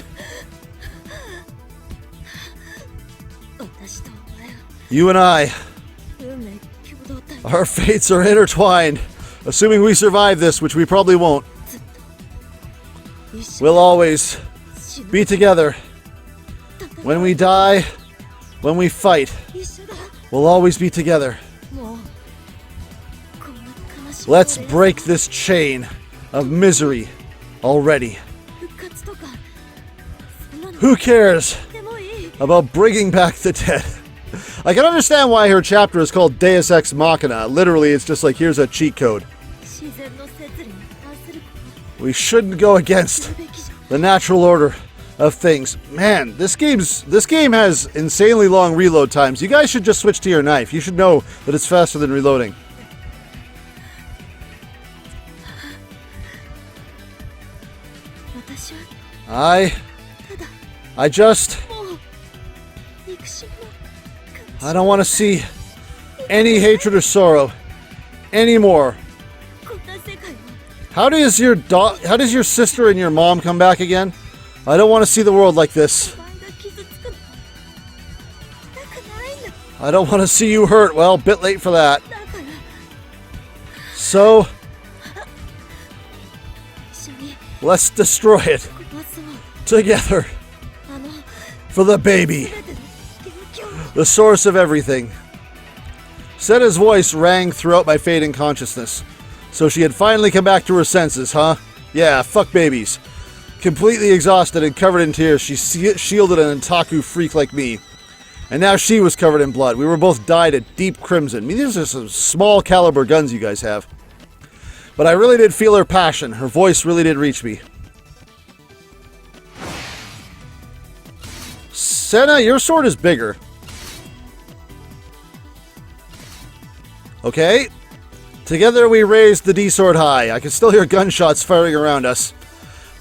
You and I, our fates are intertwined. Assuming we survive this, which we probably won't. We'll always be together. When we die, when we fight, we'll always be together. Let's break this chain of misery already. Who cares about bringing back the dead? I can understand why her chapter is called Deus Ex Machina. Literally, it's just like, here's a cheat code. We shouldn't go against the natural order of things. Man, this game has insanely long reload times. You guys should just switch to your knife. You should know that it's faster than reloading. I don't want to see any hatred or sorrow anymore. How does your sister and your mom come back again? I don't want to see the world like this. I don't want to see you hurt. Well, a bit late for that. So, let's destroy it together for the baby, the source of everything. Senna's voice rang throughout my fading consciousness. So she had finally come back to her senses, huh? Yeah, fuck babies. Completely exhausted and covered in tears, she shielded an otaku freak like me. And now she was covered in blood. We were both dyed a deep crimson. I mean, these are some small caliber guns you guys have. But I really did feel her passion. Her voice really did reach me. Senna, your sword is bigger. Okay. Together we raised the D-sword high. I could still hear gunshots firing around us.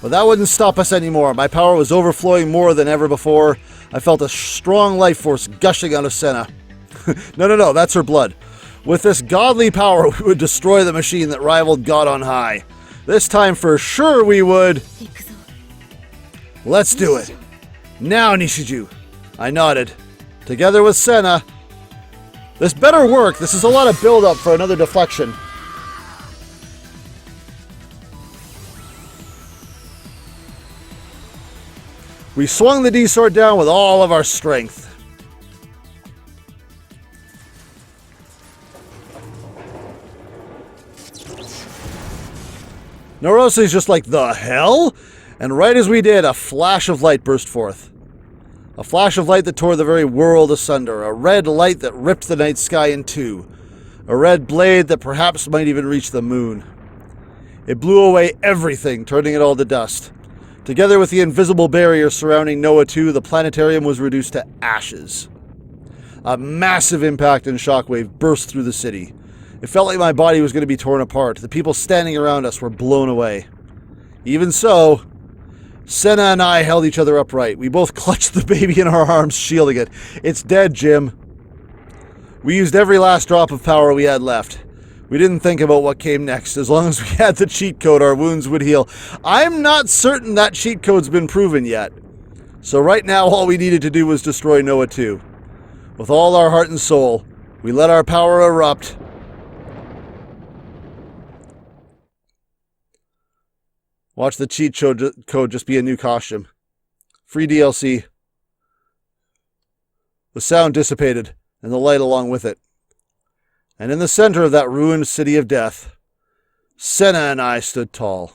But that wouldn't stop us anymore. My power was overflowing more than ever before. I felt a strong life force gushing out of Senna. No, that's her blood. With this godly power, we would destroy the machine that rivaled God on high. This time for sure we would. Let's do it. Now, Nishiju. I nodded. Together with Senna. This better work. This is a lot of build-up for another deflection. We swung the D-sword down with all of our strength. Norosu's just like, the hell? And right as we did, a flash of light burst forth. A flash of light that tore the very world asunder. A red light that ripped the night sky in two. A red blade that perhaps might even reach the moon. It blew away everything, turning it all to dust. Together with the invisible barrier surrounding Noah 2, the planetarium was reduced to ashes. A massive impact and shockwave burst through the city. It felt like my body was going to be torn apart. The people standing around us were blown away. Even so, Senna and I held each other upright. We both clutched the baby in our arms, shielding it. It's dead, Jim. We used every last drop of power we had left. We didn't think about what came next. As long as we had the cheat code, our wounds would heal. I'm not certain that cheat code's been proven yet. So right now, all we needed to do was destroy Noah 2. With all our heart and soul, we let our power erupt. Watch the cheat code just be a new costume. Free DLC. The sound dissipated, and the light along with it. And in the center of that ruined city of death, Senna and I stood tall.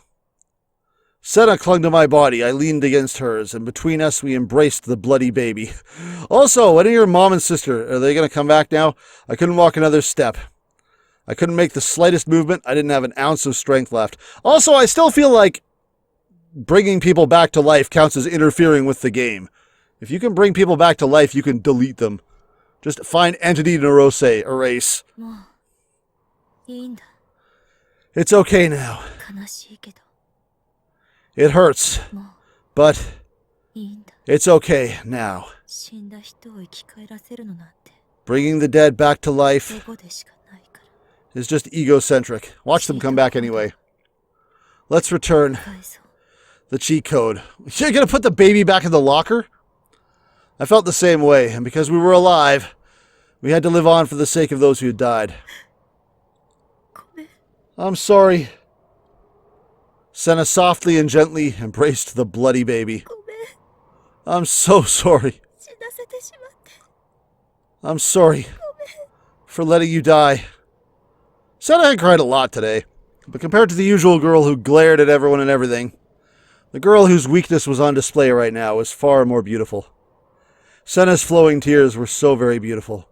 Senna clung to my body, I leaned against hers, and between us we embraced the bloody baby. Also, when are your mom and sister? Are they going to come back now? I couldn't walk another step. I couldn't make the slightest movement. I didn't have an ounce of strength left. Also, I still feel like bringing people back to life counts as interfering with the game. If you can bring people back to life, you can delete them. Just find entity neurose, erase. It's okay now. It hurts, but it's okay now. Bringing the dead back to life is just egocentric. Watch them come back anyway. Let's return the cheat code. You're going to put the baby back in the locker? I felt the same way, and because we were alive, we had to live on for the sake of those who had died. I'm sorry. Senna softly and gently embraced the bloody baby. I'm so sorry. I'm sorry for letting you die. Senna had cried a lot today, but compared to the usual girl who glared at everyone and everything, the girl whose weakness was on display right now was far more beautiful. Senna's flowing tears were so very beautiful.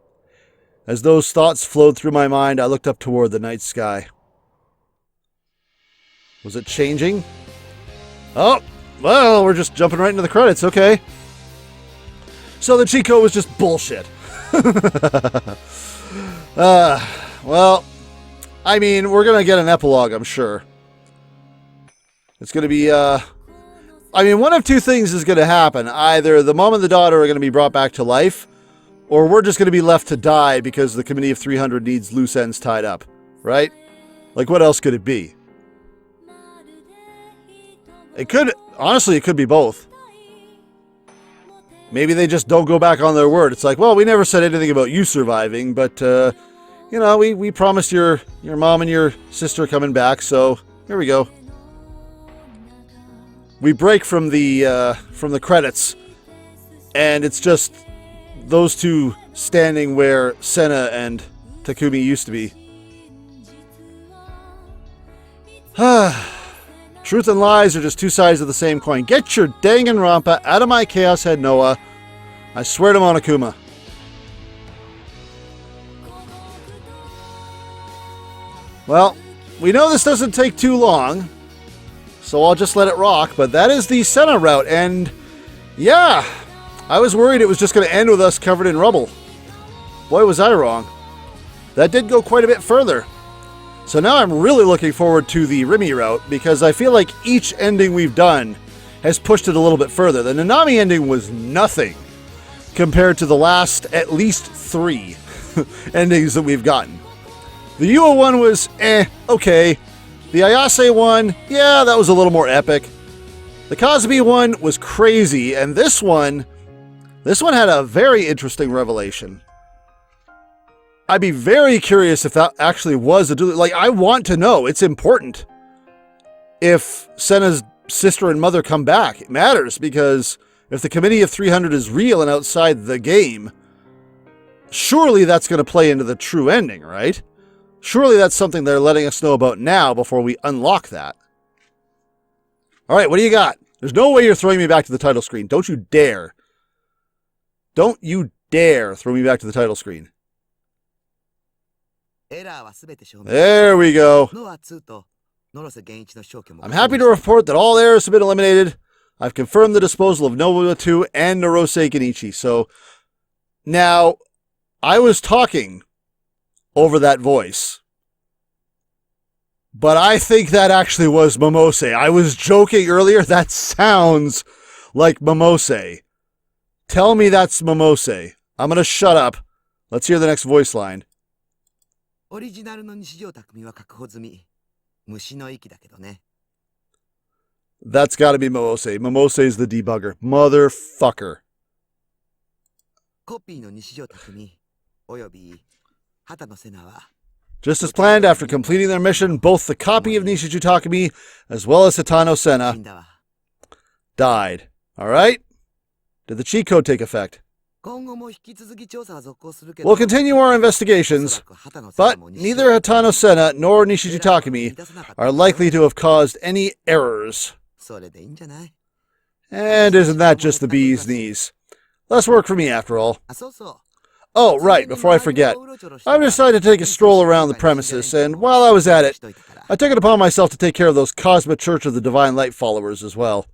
As those thoughts flowed through my mind, I looked up toward the night sky. Was it changing? Oh, well, we're just jumping right into the credits, okay. So the cheat code was just bullshit. Well, I mean, we're going to get an epilogue, I'm sure. It's going to be, I mean, one of two things is going to happen. Either the mom and the daughter are going to be brought back to life, or we're just going to be left to die because the Committee of 300 needs loose ends tied up, right? Like, what else could it be? It could, honestly, it could be both. Maybe they just don't go back on their word. It's like, well, we never said anything about you surviving, but, you know, we promised your mom and your sister coming back, so here we go. We break from the credits, and it's just those two standing where Senna and Takumi used to be. Truth and lies are just two sides of the same coin. Get your Danganronpa out of my chaos head, Noah. I swear to Monokuma. Well, we know this doesn't take too long, so I'll just let it rock, but that is the Senna route, and yeah, I was worried it was just going to end with us covered in rubble. Boy, was I wrong. That did go quite a bit further. So now I'm really looking forward to the Rimi route, because I feel like each ending we've done has pushed it a little bit further. The Nanami ending was nothing compared to the last at least 3 endings that we've gotten. The Yua one was, okay. The Ayase one, yeah, that was a little more epic. The Kazubi one was crazy, and this one had a very interesting revelation. I'd be very curious if that actually was a duel. Like, I want to know. It's important. If Senna's sister and mother come back, it matters, because if the Committee of 300 is real and outside the game, surely that's going to play into the true ending, right? Surely that's something they're letting us know about now before we unlock that. All right, what do you got? There's no way you're throwing me back to the title screen. Don't you dare. Don't you dare throw me back to the title screen. There we go. I'm happy to report that all errors have been eliminated. I've confirmed the disposal of Noah 2 and Narose Genichi. So now, I was talking over that voice. But I think that actually was Momose. I was joking earlier. That sounds like Momose. Tell me that's Momose. I'm going to shut up. Let's hear the next voice line. That's got to be Momose. Momose is the debugger. Motherfucker. Just as planned, after completing their mission, both the copy of Nishiju Takumi as well as Hatano Senna died. Alright? Did the cheat code take effect? We'll continue our investigations, but neither Hatano Senna nor Nishiju Takumi are likely to have caused any errors. And isn't that just the bee's knees? Less work for me, after all. Oh, right, before I forget, I've decided to take a stroll around the premises, and while I was at it, I took it upon myself to take care of those Cosmic Church of the Divine Light followers as well.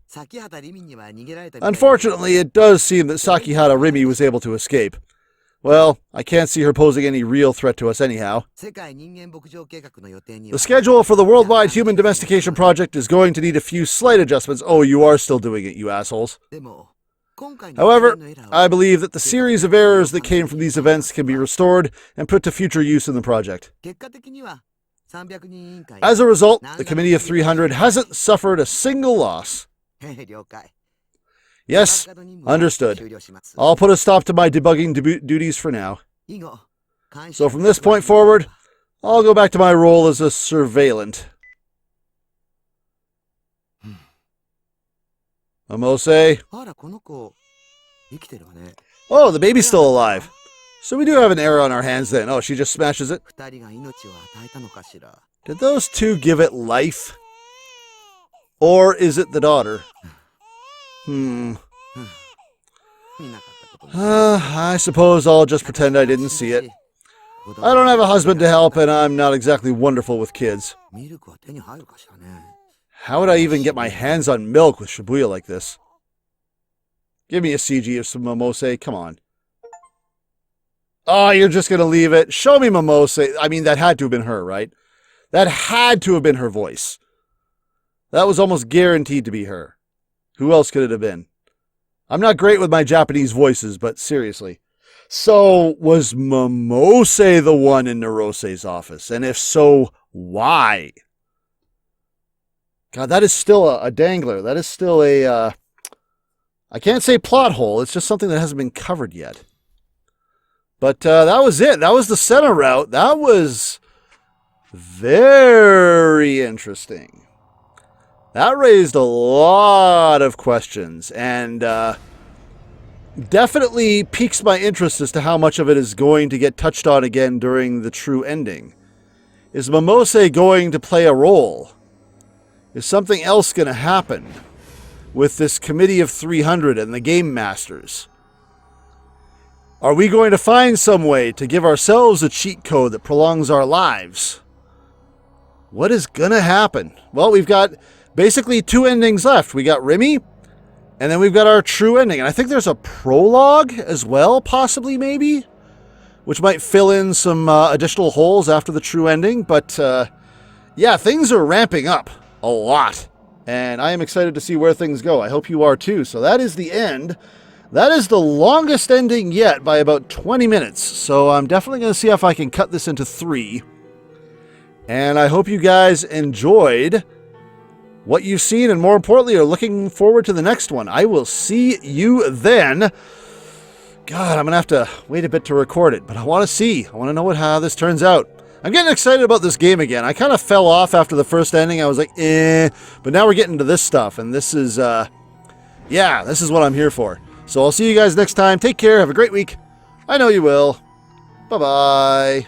Unfortunately, it does seem that Sakihara Rimi was able to escape. Well, I can't see her posing any real threat to us anyhow. The schedule for the Worldwide Human Domestication Project is going to need a few slight adjustments. Oh, you are still doing it, you assholes. However, I believe that the series of errors that came from these events can be restored and put to future use in the project. As a result, the Committee of 300 hasn't suffered a single loss. Yes, understood. I'll put a stop to my debugging duties for now. So from this point forward, I'll go back to my role as a surveillant. Momose. Oh, the baby's still alive. So we do have an error on our hands then. Oh, she just smashes it. Did those two give it life? Or is it the daughter? I suppose I'll just pretend I didn't see it. I don't have a husband to help, and I'm not exactly wonderful with kids. How would I even get my hands on milk with Shibuya like this? Give me a CG of some Momose. Come on. Oh, you're just going to leave it? Show me Momose. I mean, that had to have been her, right? That had to have been her voice. That was almost guaranteed to be her. Who else could it have been? I'm not great with my Japanese voices, but seriously. So, was Momose the one in Nerose's office? And if so, why? God, that is still a dangler. That is still a, I can't say plot hole. It's just something that hasn't been covered yet. But that was it. That was the center route. That was very interesting. That raised a lot of questions and definitely piques my interest as to how much of it is going to get touched on again during the true ending. Is Momose going to play a role? Is something else going to happen with this Committee of 300 and the Game Masters? Are we going to find some way to give ourselves a cheat code that prolongs our lives? What is going to happen? Well, we've got basically two endings left. We got Rimi, and then we've got our true ending. And I think there's a prologue as well, possibly, maybe, which might fill in some additional holes after the true ending. But, yeah, things are ramping up a lot, and I am excited to see where things go. I hope you are too. So that is the end. That is the longest ending yet by about 20 minutes. So I'm definitely going to see if I can cut this into 3. And I hope you guys enjoyed what you've seen, and more importantly, are looking forward to the next one. I will see you then. God, I'm going to have to wait a bit to record it, but I want to see. I want to know how this turns out. I'm getting excited about this game again. I kind of fell off after the first ending. I was like, but now we're getting to this stuff, and this is, yeah, this is what I'm here for. So I'll see you guys next time. Take care. Have a great week. I know you will. Bye-bye.